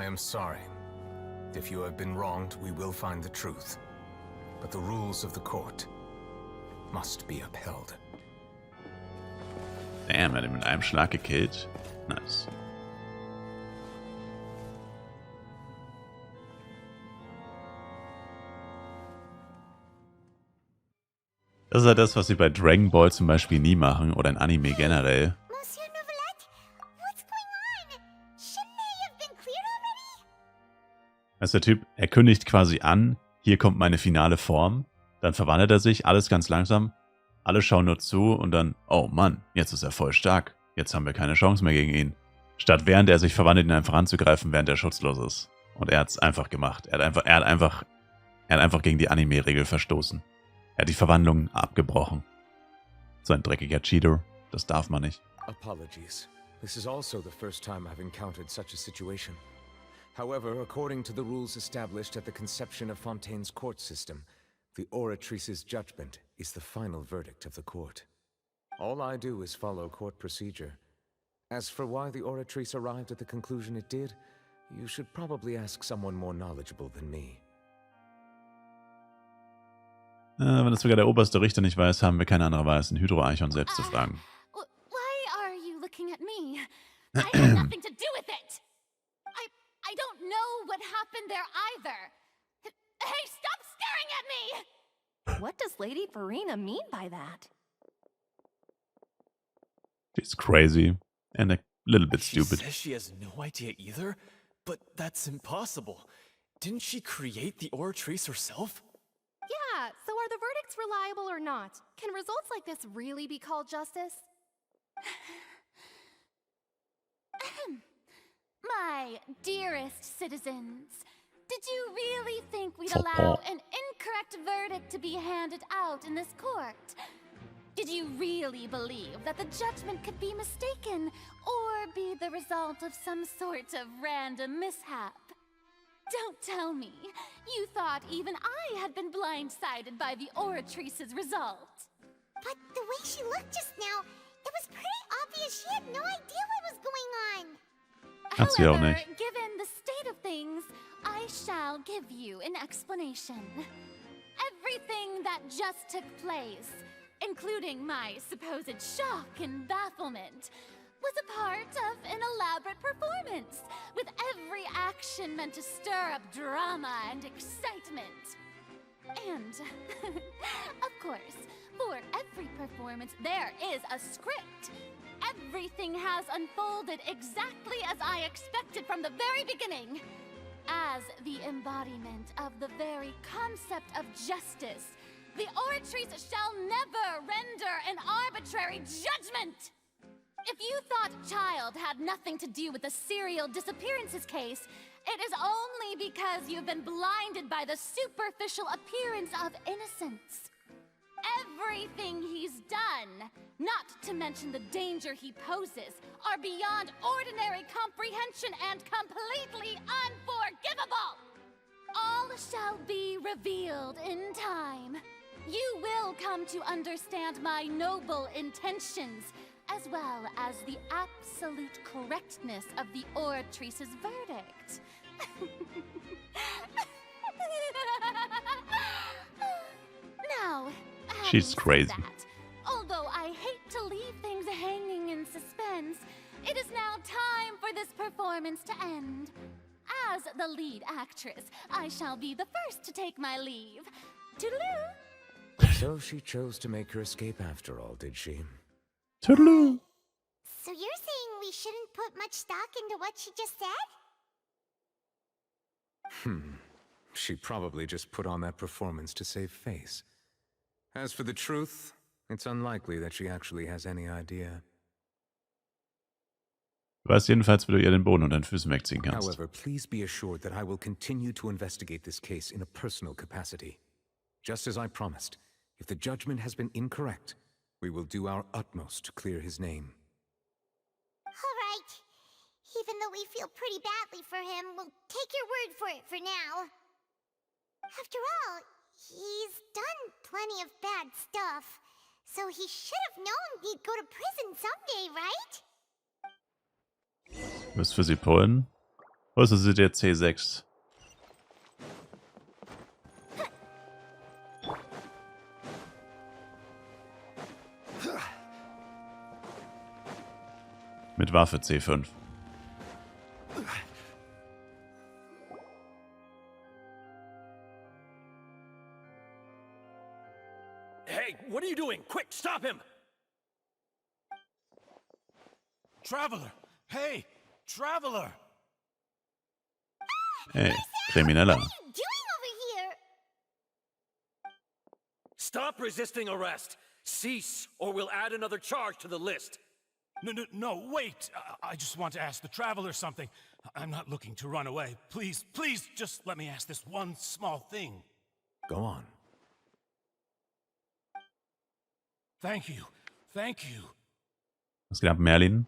am sorry. If you have been wronged, we will find the truth. But the rules of the court must be upheld. Damn, er hat ihn mit einem Schlag gekillt. Nice. Das ist halt das, was sie bei Dragon Ball zum Beispiel nie machen oder in Anime generell. Also der Typ, er kündigt quasi an, hier kommt meine finale Form, dann verwandelt er sich, alles ganz langsam, alle schauen nur zu und dann, oh Mann, jetzt ist er voll stark, jetzt haben wir keine Chance mehr gegen ihn. Statt während er sich verwandelt, ihn einfach anzugreifen, während er schutzlos ist. Und er hat es einfach gemacht. Er hat einfach gegen die Anime-Regel verstoßen. Er hat die Verwandlung abgebrochen. So ein dreckiger Cheater, das darf man nicht. Apologies. This is also the first time I've encountered such a situation. However, according to the rules established at the conception of Fontaine's court system, the oratrice's judgment is the final verdict of the court. All I do is follow court procedure. As for why the oratrice arrived at the conclusion it did, you should probably ask someone more knowledgeable than me. Wenn das sogar der oberste Richter nicht weiß, haben wir keine andere Wahl, als den Hydroarchon selbst zu fragen. Why are you looking at me? I had nothing to do with it. I don't know what happened there either. Hey, stop staring at me! What does Lady Farina mean by that? She's crazy and a little bit stupid. She says she has no idea either, but that's impossible. Didn't she create the oratrice herself? Yeah, so are the verdicts reliable or not? Can results like this really be called justice? My dearest citizens, did you really think we'd allow an incorrect verdict to be handed out in this court? Did you really believe that the judgment could be mistaken or be the result of some sort of random mishap? Don't tell me you thought even I had been blindsided by the oratrice's result. But the way she looked just now, it was pretty obvious she had no idea what was going on. However, given the state of things, I shall give you an explanation. Everything that just took place, including my supposed shock and bafflement, was a part of an elaborate performance, with every action meant to stir up drama and excitement. And, of course, for every performance, there is a script. Everything has unfolded exactly as I expected from the very beginning. As the embodiment of the very concept of justice, the oratrice shall never render an arbitrary judgment! If you thought Child had nothing to do with the serial disappearances case, it is only because you've been blinded by the superficial appearance of innocence. Everything he's done, not to mention the danger he poses, are beyond ordinary comprehension and completely unforgivable! All shall be revealed in time. You will come to understand my noble intentions, as well as the absolute correctness of the oratrice's verdict. Now, she's crazy. That, although I hate to leave things hanging in suspense, it is now time for this performance to end. As the lead actress, I shall be the first to take my leave. Toodaloo! So she chose to make her escape after all, did she? Toodaloo! So you're saying we shouldn't put much stock into what she just said? She probably just put on that performance to save face. As for the truth, it's unlikely that she actually has any idea. Du weißt jedenfalls, wie du ihr den Boden unter den Füßen wegziehen kannst. However, please be assured that I will continue to investigate this case in a personal capacity. Just as I promised, if the judgment has been incorrect, we will do our utmost to clear his name. All right. Even though we feel pretty badly for him, we'll take your word for it for now. After all, he's done plenty of bad stuff, so he should have known he'd go to prison someday, right? Du wirst für sie pullen? Wo ist es der C6? Mit Waffe C5. Hey, what are you doing? Quick, stop him! Traveler! Hey! Traveler! Hey, Krimineller. What are you doing over here? Stop resisting arrest! Cease, or we'll add another charge to the list. No, wait! I just want to ask the Traveler something. I'm not looking to run away. Please, just let me ask this one small thing. Go on. Thank you. Was geht ab, Merlin?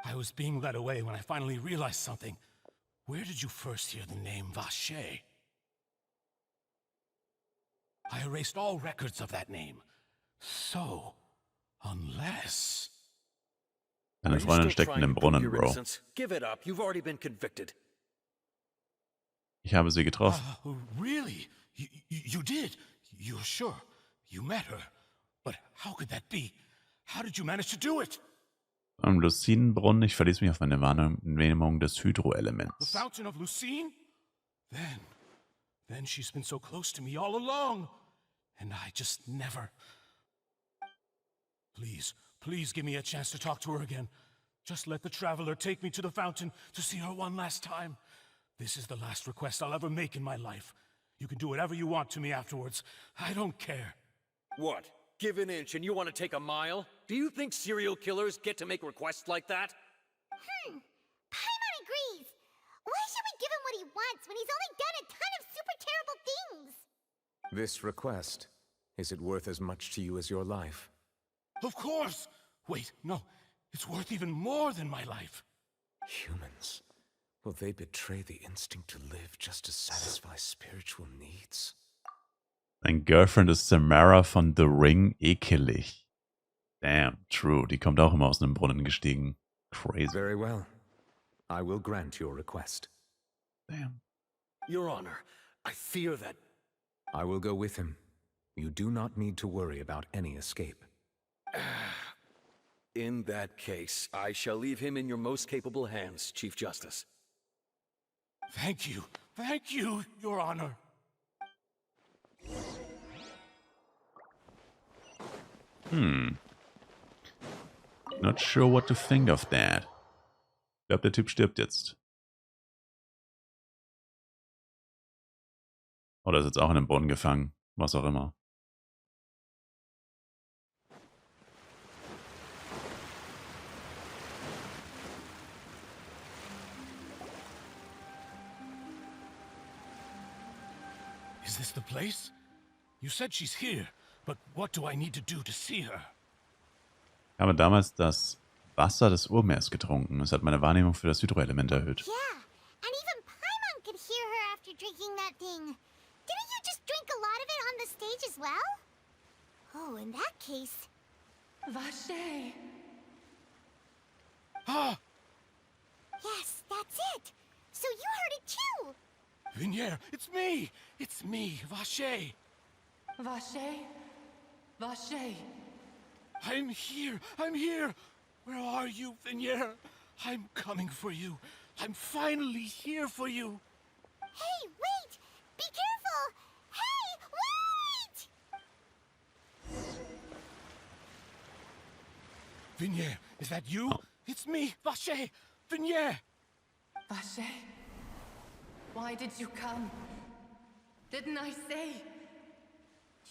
I was being led away when I finally realized something. Where did you first hear the name Vache? I erased all records of that name. So, unless... Deine Freundin steckt in dem Brunnen, Bro. Give it up. You've already been convicted. Ich habe sie getroffen. Really? You did? You're sure? You met her? But how could that be? How did you manage to do it? Am Lucinenbrunnen, ich verließ mich auf meine Wahrnehmung des The Hydroelements. fountain of Lucine? Then she's been so close to me all along. And I just never... Please give me a chance to talk to her again. Just let the Traveler take me to the fountain to see her one last time. This is the last request I'll ever make in my life. You can do whatever you want to me afterwards. I don't care. What? Give an inch and you want to take a mile? Do you think serial killers get to make requests like that? Paimon agrees. Why should we give him what he wants when he's only done a ton of super terrible things? This request, is it worth as much to you as your life? Of course! Wait, no. It's worth even more than my life. Humans. Will they betray the instinct to live just to satisfy spiritual needs? Dein Girlfriend ist Samara von The Ring ekelig. Damn, true. Die kommt auch immer aus einem Brunnen gestiegen. Crazy. Very well. I will grant your request. Damn. Your Honor, I fear that... I will go with him. You do not need to worry about any escape. In that case, I shall leave him in your most capable hands, Chief Justice. Thank you, Your Honor. Not sure what to think of that. Ich glaube, der Typ stirbt jetzt. Oder ist jetzt auch in den Brunnen gefangen. Was auch immer. Is this the place? You said she's here, but what do I need to do to see her? Ich habe damals das Wasser des Urmeers getrunken. Es hat meine Wahrnehmung für das Hydroelement erhöht. Yeah, and even Paimon could hear her after drinking that thing. Didn't you just drink a lot of it on the stage as well? Oh, in that case... Vache! Ah! Yes, that's it! So you heard it too! Vignier, it's me! It's me, Vache! Vache? Vache? I'm here! Where are you, Vignier? I'm coming for you. I'm finally here for you. Hey, wait! Be careful! Hey, wait! Vignier, is that you? It's me, Vache! Vignier! Vache? Why did you come? Didn't I say?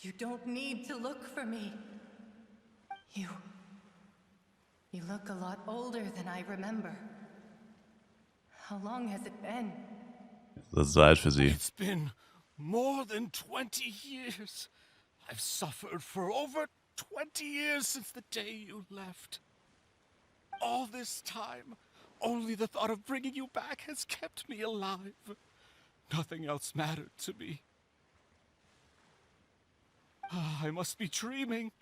You don't need to look for me. You look a lot older than I remember. How long has it been? Das ist alt für sie. It's been more than 20 years. I've suffered for over 20 years since the day you left. All this time, only the thought of bringing you back has kept me alive. Nothing else mattered to me. I must be dreaming.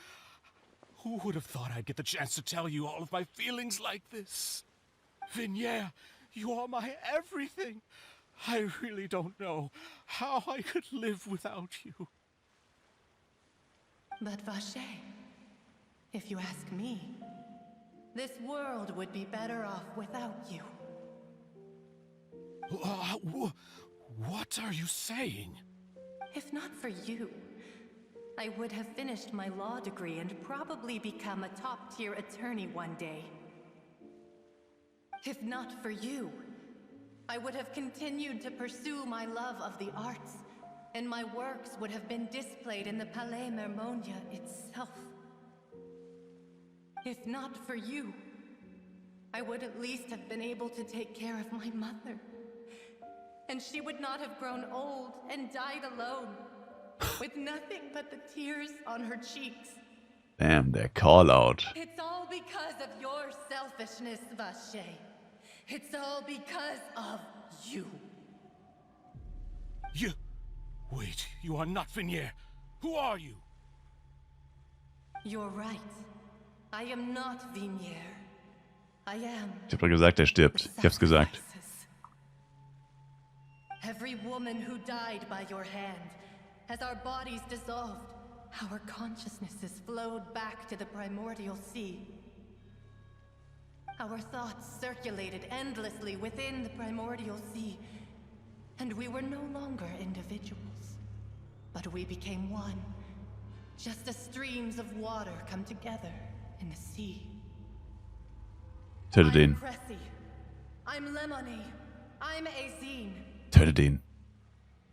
Who would have thought I'd get the chance to tell you all of my feelings like this? Vignier, You are my everything. I really don't know how I could live without you. But Vache, if you ask me, this world would be better off without you. What are you saying? If not for you, I would have finished my law degree and probably become a top-tier attorney one day. If not for you, I would have continued to pursue my love of the arts, and my works would have been displayed in the Palais Mermonia itself. If not for you, I would at least have been able to take care of my mother. And she would not have grown old and died alone, with nothing but the tears on her cheeks. Damn, der Call-out. It's all because of your selfishness, Vache. It's all because of you. You... Wait, you are not Venier. Who are you? You're right. I am not Venier. I am... Ich hab doch gesagt, er stirbt. Ich hab's gesagt. Every woman who died by your hand, as our bodies dissolved, our consciousnesses flowed back to the primordial sea. Our thoughts circulated endlessly within the primordial sea, and we were no longer individuals, but we became one, just as streams of water come together in the sea. Tötet ihn. I'm Cressy. I'm Lemony. I'm Azine. Tötet ihn.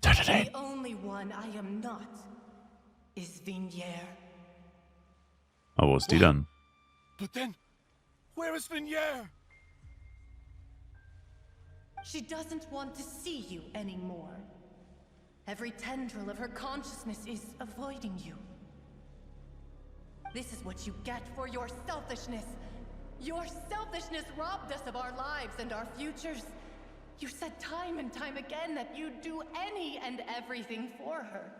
Tötet ihn. The only one I am not is Venier. Aber wo ist die dann? But then, where is Venier? She doesn't want to see you anymore. Every tendril of her consciousness is avoiding you. This is what you get for your selfishness. Your selfishness robbed us of our lives and our futures. You said time and time again that you'd do any and everything for her.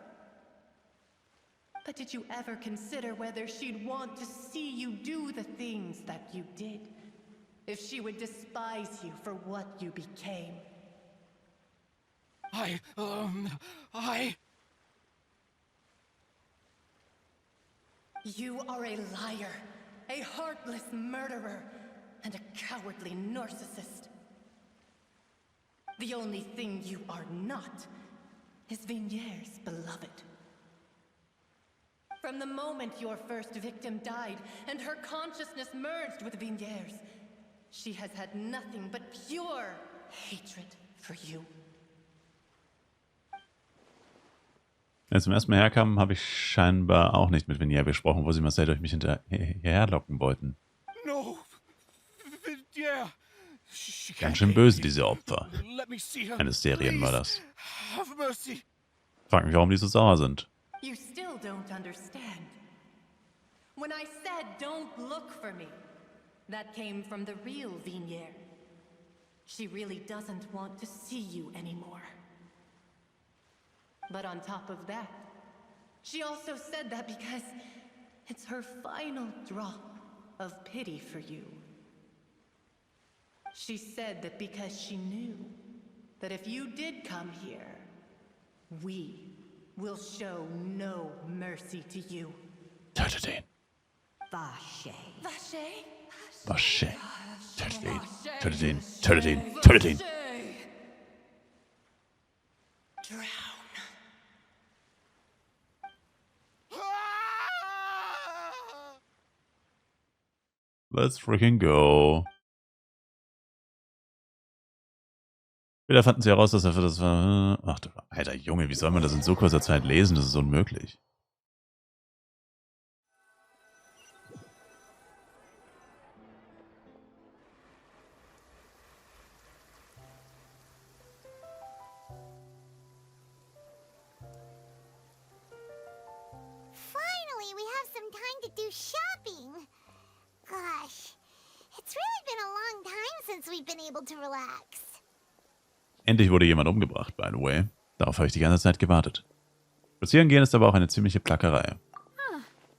But did you ever consider whether she'd want to see you do the things that you did? If she would despise you for what you became? You are a liar, a heartless murderer, and a cowardly narcissist. The only thing you are not is Venier's beloved. From the moment your first victim died and her consciousness merged with Venier's, she has had nothing but pure hatred for you. Als wir zum ersten Mal herkamen, habe ich scheinbar auch nicht mit Venier gesprochen, wo sie Marcel durch mich hinterherlocken wollten. No, Venier. Ganz schön böse, diese Opfer eines Serienmörders. Frag mich, warum die so sauer sind. You still don't understand. When I said don't look for me, that came from the real Venier. She really doesn't want to see you anymore. But on top of that, she also said that because it's her final drop of pity for you. She said that because she knew that if you did come here, we will show no mercy to you. Tötet ihn. Vache. Vache? Vache. Tötet ihn. Tötet ihn. Tötet ihn. Tötet ihn. Drown. Let's freaking go. Später fanden sie heraus, dass er für das war. Ach du alter Junge, wie soll man das in so kurzer Zeit lesen? Das ist unmöglich. Finally, we have some time to do shopping. Gosh, it's really been a long time since we've been able to relax. Endlich wurde jemand umgebracht, by the way. Darauf habe ich die ganze Zeit gewartet. Spazieren gehen ist aber auch eine ziemliche Plackerei.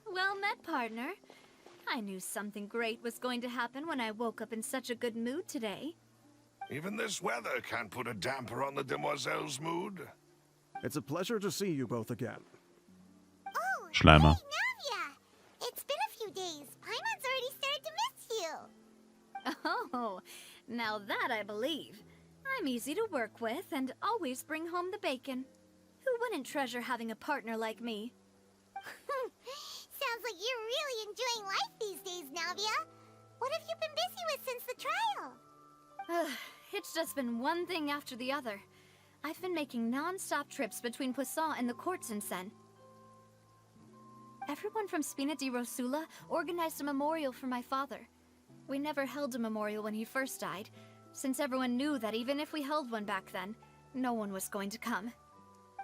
Well met, partner. I knew something great was going to happen when I woke up in such a good mood today. Even this weather can't put a damper on the demoiselle's mood. It's a pleasure to see you both again. Oh, Schleimer. hey, Navia! It's been a few days. Paimon's already started to miss you. Oh, now that I believe. I'm easy to work with and always bring home the bacon. Who wouldn't treasure having a partner like me? Sounds like you're really enjoying life these days, Navia. What have you been busy with since the trial? It's just been one thing after the other. I've been making non-stop trips between Poisson and the courts in Sen. Everyone from Spina di Rosula organized a memorial for my father. We never held a memorial when he first died, since everyone knew that even if we held one back then, no one was going to come.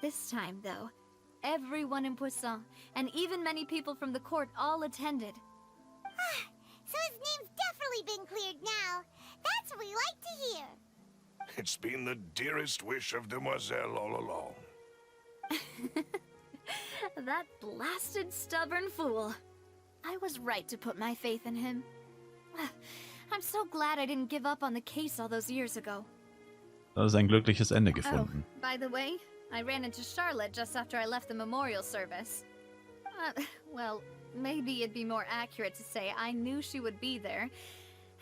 This time, though, everyone in Poisson, and even many people from the court, all attended. So his name's definitely been cleared now. That's what we like to hear. It's been the dearest wish of Demoiselle all along. That blasted stubborn fool. I was right to put my faith in him. I'm so glad I didn't give up on the case all those years ago. Das ist ein glückliches Ende gefunden. Oh, by the way, I ran into Charlotte just after I left the memorial service. Well, maybe it'd be more accurate to say I knew she would be there,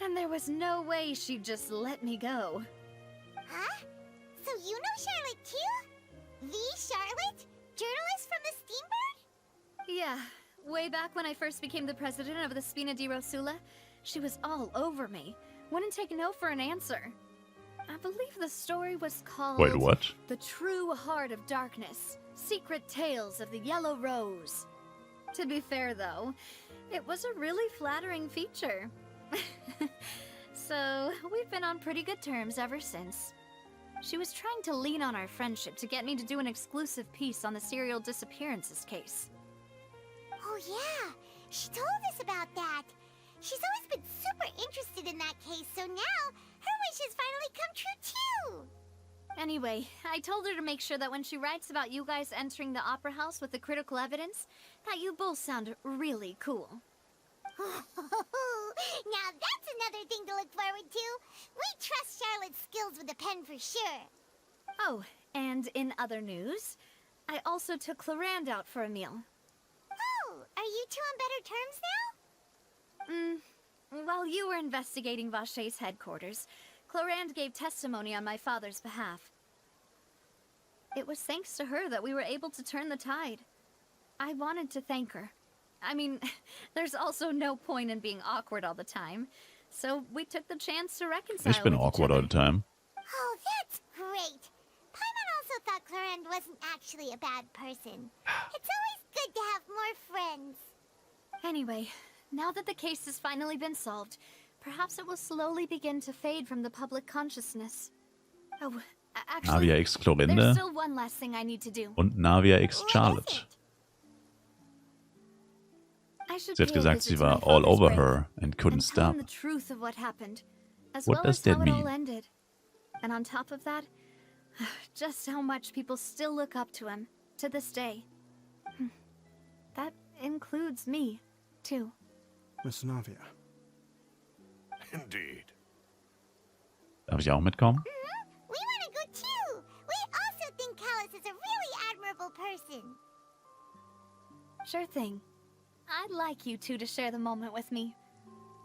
and there was no way she'd just let me go. Huh? So you know Charlotte too? The Charlotte? Journalist from the Steambird? Yeah, way back when I first became the president of the Spina di Rosula, she was all over me. Wouldn't take no for an answer. I believe the story was called... Wait, what? The True Heart of Darkness. Secret Tales of the Yellow Rose. To be fair, though, it was a really flattering feature. So, we've been on pretty good terms ever since. She was trying to lean on our friendship to get me to do an exclusive piece on the serial disappearances case. Oh yeah, she told us about that. She's always been super interested in that case, so now her wish has finally come true too. Anyway, I told her to make sure that when she writes about you guys entering the opera house with the critical evidence, that you both sound really cool. Now that's another thing to look forward to. We trust Charlotte's skills with a pen for sure. Oh, and in other news, I also took Clarand out for a meal. Oh, are you two on better terms now? While you were investigating Vaché's headquarters, Clarand gave testimony on my father's behalf. It was thanks to her that we were able to turn the tide. I wanted to thank her. I mean, there's also no point in being awkward all the time, so we took the chance to reconcile. Ich bin awkward all the time. Oh, that's great. Paimon also thought Clarand wasn't actually a bad person. It's always good to have more friends. Anyway, now that the case has finally been solved, perhaps it will slowly begin to fade from the public consciousness. Oh, actually, Navia x Chlorinde there's still one last thing I need to do. und Navia x Charlotte. Sie hat gesagt, sie war all over her and couldn't stop. The truth of what happened, as What well does as how that it all mean? ended. And on top of that, just how much people still look up to him to this day. That includes me, too. Miss Navia. Indeed. Darf ich auch mitkommen? We want to go too. We also think Callus is a really admirable person. Sure thing. I'd like you two to share the moment with me.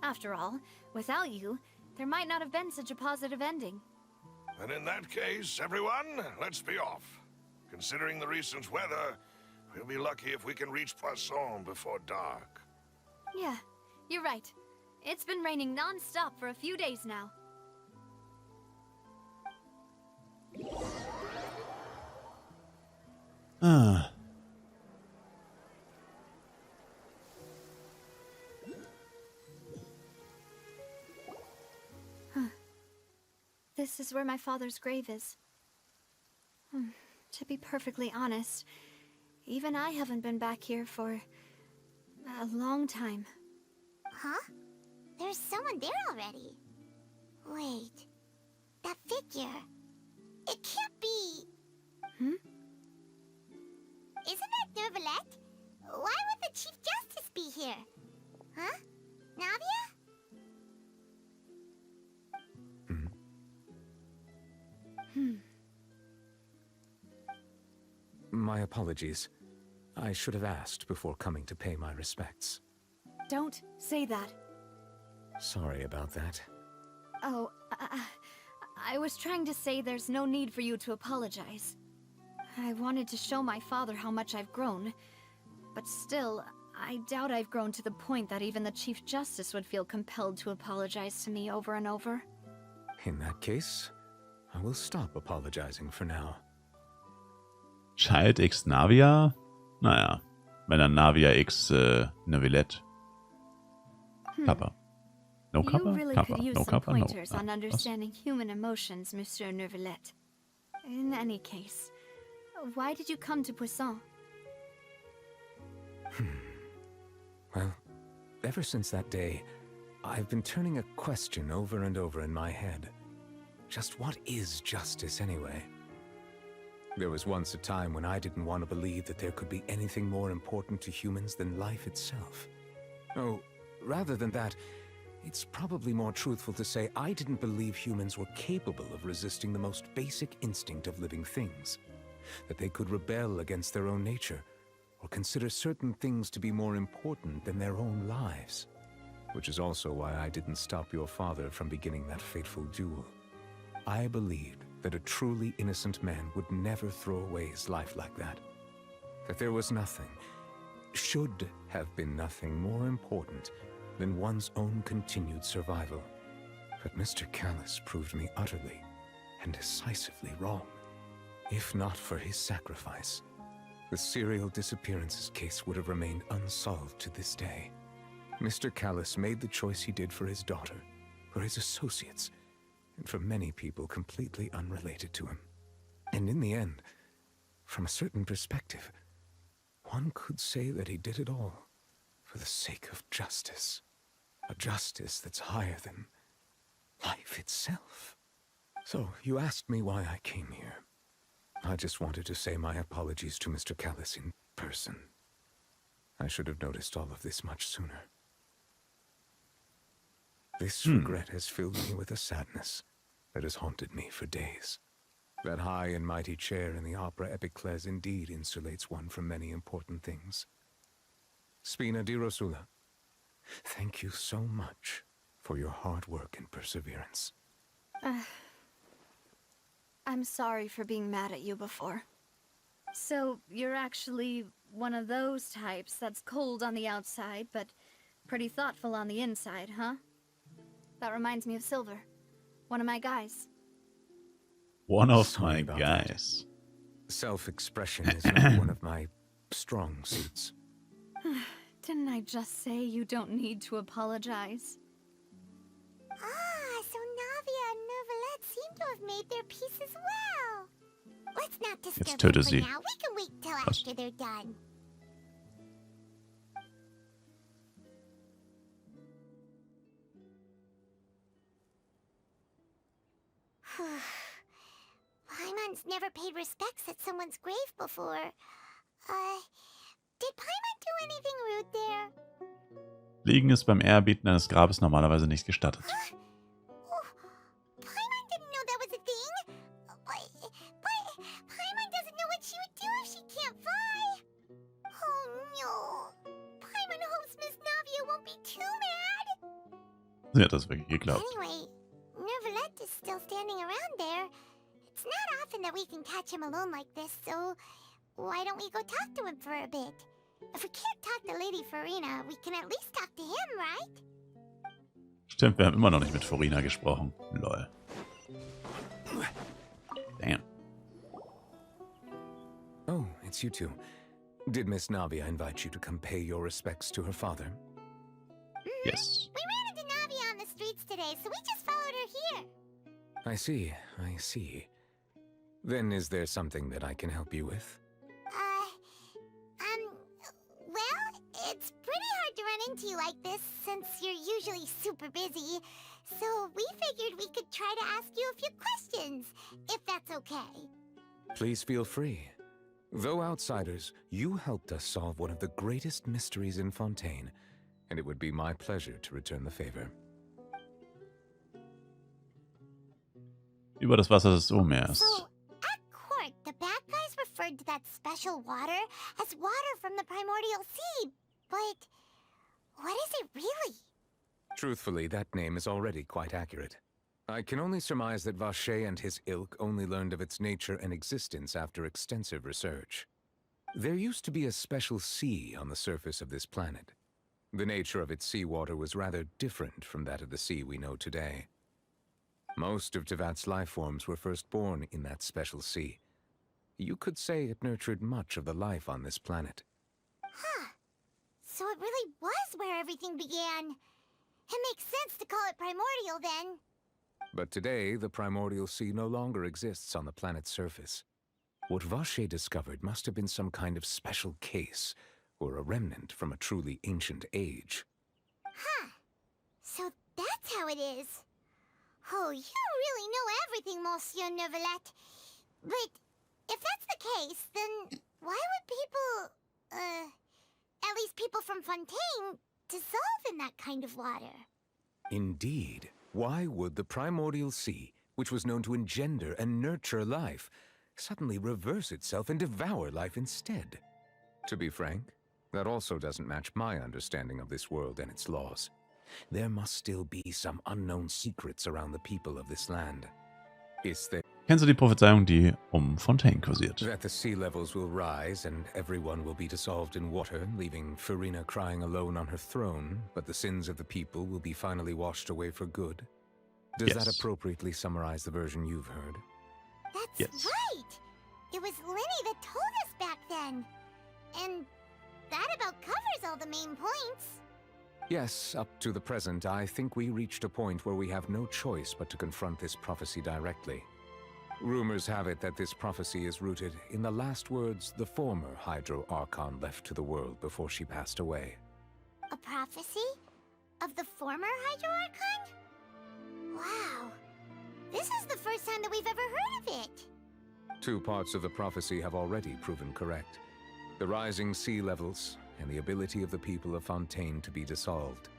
After all, without you, there might not have been such a positive ending. And in that case, everyone, let's be off. Considering the recent weather, we'll be lucky if we can reach Poisson before dark. Yeah, you're right. It's been raining non-stop for a few days now. This is where my father's grave is. To be perfectly honest, even I haven't been back here for a long time. Huh? There's someone there already. Wait. That figure. It can't be... Isn't that Nervalette? Why would the Chief Justice be here? Huh? Navia? My apologies. I should have asked before coming to pay my respects. Don't say that. Sorry about that. Oh, I was trying to say there's no need for you to apologize. I wanted to show my father how much I've grown, but still, I doubt I've grown to the point that even the Chief Justice would feel compelled to apologize to me over and over. In that case, I will stop apologizing for now. Child x Navia? Naja, wenn dann Navia x Neuvillette. Kappa. No Kappa? You really Kappa. could use No some Kappa? No. pointers on understanding human emotions, Monsieur Neuvillette. In any case, why did you come to Poisson? Well, ever since that day, I've been turning a question over and over in my head. Just what is justice anyway? There was once a time when I didn't want to believe that there could be anything more important to humans than life itself. Oh, rather than that, it's probably more truthful to say I didn't believe humans were capable of resisting the most basic instinct of living things. That they could rebel against their own nature, or consider certain things to be more important than their own lives. Which is also why I didn't stop your father from beginning that fateful duel. I believed that a truly innocent man would never throw away his life like that. That there was nothing, should have been nothing more important than one's own continued survival. But Mr. Callus proved me utterly and decisively wrong. If not for his sacrifice, the serial disappearances case would have remained unsolved to this day. Mr. Callus made the choice he did for his daughter, for his associates, and for many people completely unrelated to him. And in the end, from a certain perspective, one could say that he did it all for the sake of justice. A justice that's higher than life itself. So, you asked me why I came here. I just wanted to say my apologies to Mr. Callus in person. I should have noticed all of this much sooner. This regret has filled me with a sadness that has haunted me for days. That high and mighty chair in the opera Epiclese indeed insulates one from many important things. Spina di Rosula, thank you so much for your hard work and perseverance. I'm sorry for being mad at you before. So, you're actually one of those types that's cold on the outside, but pretty thoughtful on the inside, huh? That reminds me of Silver, one of my guys. One of my guys. Self-expression is not one of my strong suits. Didn't I just say you don't need to apologize? Ah, so Navia and Neuvillette seem to have made their peace as well. Let's not disturb them for now. We can wait till after they're done. Paimon's never paid respects at someone's grave before. Did Paimon do anything rude there? Liegen ist beim Ehrbieten eines Grabes normalerweise nicht gestattet. Paimon didn't know that was a thing. But Paimon doesn't know what she would do if she can't fly. Oh no. Paimon hopes Miss Navia won't be too mad. Sie hat das wirklich geglaubt. Anyway, Neuvillette is still standing around there. It's not often that we can catch him alone like this, so why don't we go talk to him for a bit? If we can't talk to Lady Farina, we can at least talk to him, right? Stimmt, wir haben immer noch nicht mit Farina gesprochen. Lol. Damn. Oh, it's you two. Did Miss Navia invite you to come pay your respects to her father? Yes. We ran into Navia on the streets today, so we just followed her here. I see, I see. Then is there something that I can help you with? Well, it's pretty hard to run into you like this, since you're usually super busy. So we figured we could try to ask you a few questions, if that's okay. Please feel free. Though outsiders, you helped us solve one of the greatest mysteries in Fontaine, and it would be my pleasure to return the favor. Über das Wasser des Omeers. So, at court, the bad guys were referred to that special water as water from the primordial sea, but what is it really? Truthfully, that name is already quite accurate. I can only surmise that Vache and his ilk only learned of its nature and existence after extensive research. There used to be a special sea on the surface of this planet. The nature of its seawater was rather different from that of the sea we know today. Most of Tevat's life forms were first born in that special sea. You could say it nurtured much of the life on this planet. Huh. So it really was where everything began. It makes sense to call it primordial then. But today, the primordial sea no longer exists on the planet's surface. What Vache discovered must have been some kind of special case, or a remnant from a truly ancient age. Huh. So that's how it is. Oh, you really know everything, Monsieur Neuvillette. But if that's the case, then why would people, at least people from Fontaine, dissolve in that kind of water? Indeed. Why would the primordial sea, which was known to engender and nurture life, suddenly reverse itself and devour life instead? To be frank, that also doesn't match my understanding of this world and its laws. There must still be some unknown secrets around the people of this land. Is there... Kennst du die Prophezeiung, die Fontaine kursiert? That the sea levels will rise and everyone will be dissolved in water, leaving Farina crying alone on her throne, but the sins of the people will be finally washed away for good? Does that appropriately summarize the version you've heard? That's right! It was Linny that told us back then. And that about covers all the main points. Yes, up to the present, I think we reached a point where we have no choice but to confront this prophecy directly. Rumors have it that this prophecy is rooted in the last words the former Hydro Archon left to the world before she passed away. A prophecy? Of the former Hydro Archon? Wow. This is the first time that we've ever heard of it. Two parts of the prophecy have already proven correct. The rising sea levels and the ability of the people of Fontaine to be dissolved.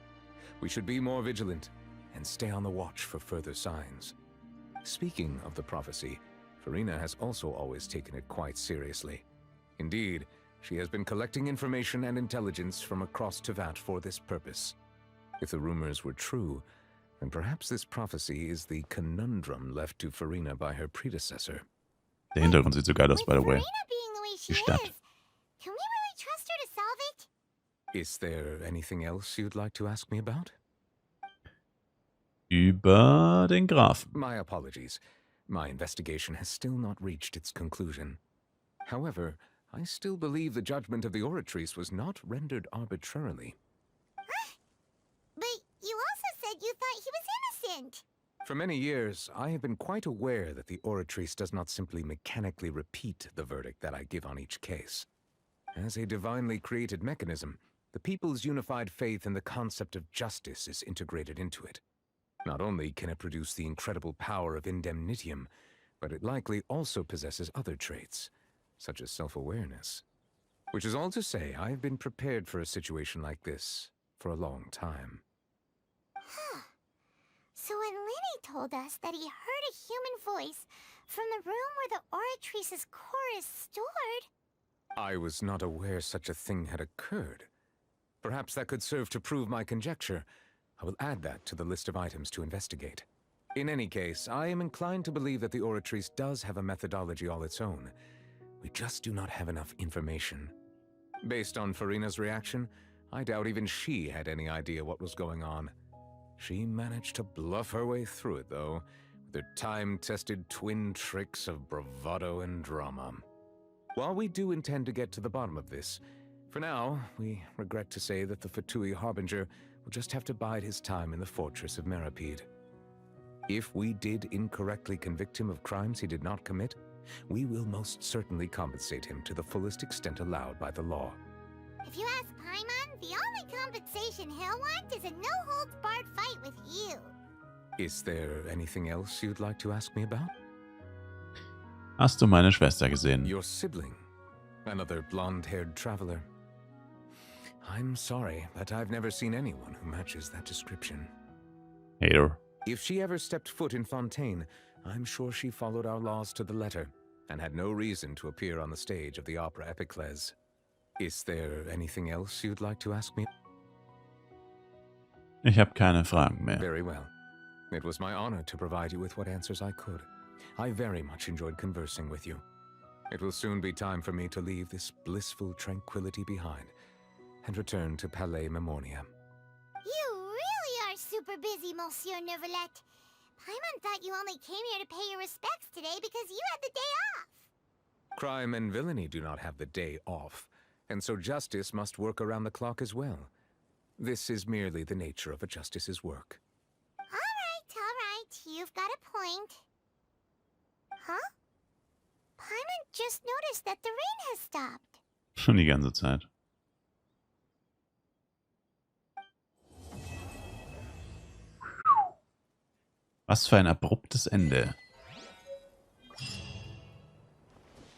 We should be more vigilant and stay on the watch for further signs. Speaking of the prophecy, Farina has also always taken it quite seriously. Indeed, she has been collecting information and intelligence from across Tevat for this purpose. If the rumors were true, then perhaps this prophecy is the conundrum left to Farina by her predecessor. Der Hintergrund sieht so geil aus, by the way. Die Stadt. Can we really trust her to solve it? Is there anything else you'd like to ask me about? Über den Grafen. My apologies. My investigation has still not reached its conclusion. However, I still believe the judgment of the Oratrice was not rendered arbitrarily. But you also said you thought he was innocent. For many years, I have been quite aware that the Oratrice does not simply mechanically repeat the verdict that I give on each case. As a divinely created mechanism, the people's unified faith in the concept of justice is integrated into it. Not only can it produce the incredible power of indemnitium, but it likely also possesses other traits, such as self-awareness. Which is all to say, I have been prepared for a situation like this for a long time. Huh. So when Linny told us that he heard a human voice from the room where the Oratrice's core is stored... I was not aware such a thing had occurred. Perhaps that could serve to prove my conjecture. I will add that to the list of items to investigate. In any case, I am inclined to believe that the Oratrice does have a methodology all its own. We just do not have enough information. Based on Farina's reaction, I doubt even she had any idea what was going on. She managed to bluff her way through it, though, with her time-tested twin tricks of bravado and drama. While we do intend to get to the bottom of this, for now, we regret to say that the Fatui Harbinger will just have to bide his time in the fortress of Meripede. If we did incorrectly convict him of crimes he did not commit, we will most certainly compensate him to the fullest extent allowed by the law. If you ask Paimon, the only compensation he'll want is a no-holds-barred fight with you. Is there anything else you'd like to ask me about? Hast du meine Schwester gesehen? Your sibling. Another blonde-haired traveler. I'm sorry, but I've never seen anyone who matches that description. Hater. If she ever stepped foot in Fontaine, I'm sure she followed our laws to the letter. and had no reason to appear on the stage of the opera Epicles. Is there anything else you'd like to ask me? Ich habe keine Fragen mehr. Very well. It was my honor to provide you with what answers I could. I very much enjoyed conversing with you. It will soon be time for me to leave this blissful tranquility behind and return to Palais Memornia. You really are super busy, Monsieur Neuvillette. Paimon thought you only came here to pay your respects today because you had the day off. Crime and villainy do not have the day off, and so justice must work around the clock as well. This is merely the nature of a justice's work. All right. You've got a point. Huh? Paimon just noticed that the rain has stopped. Schon die ganze Zeit. Was für ein abruptes Ende.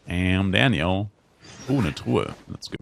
Daniel. Oh, eine Truhe. Let's go.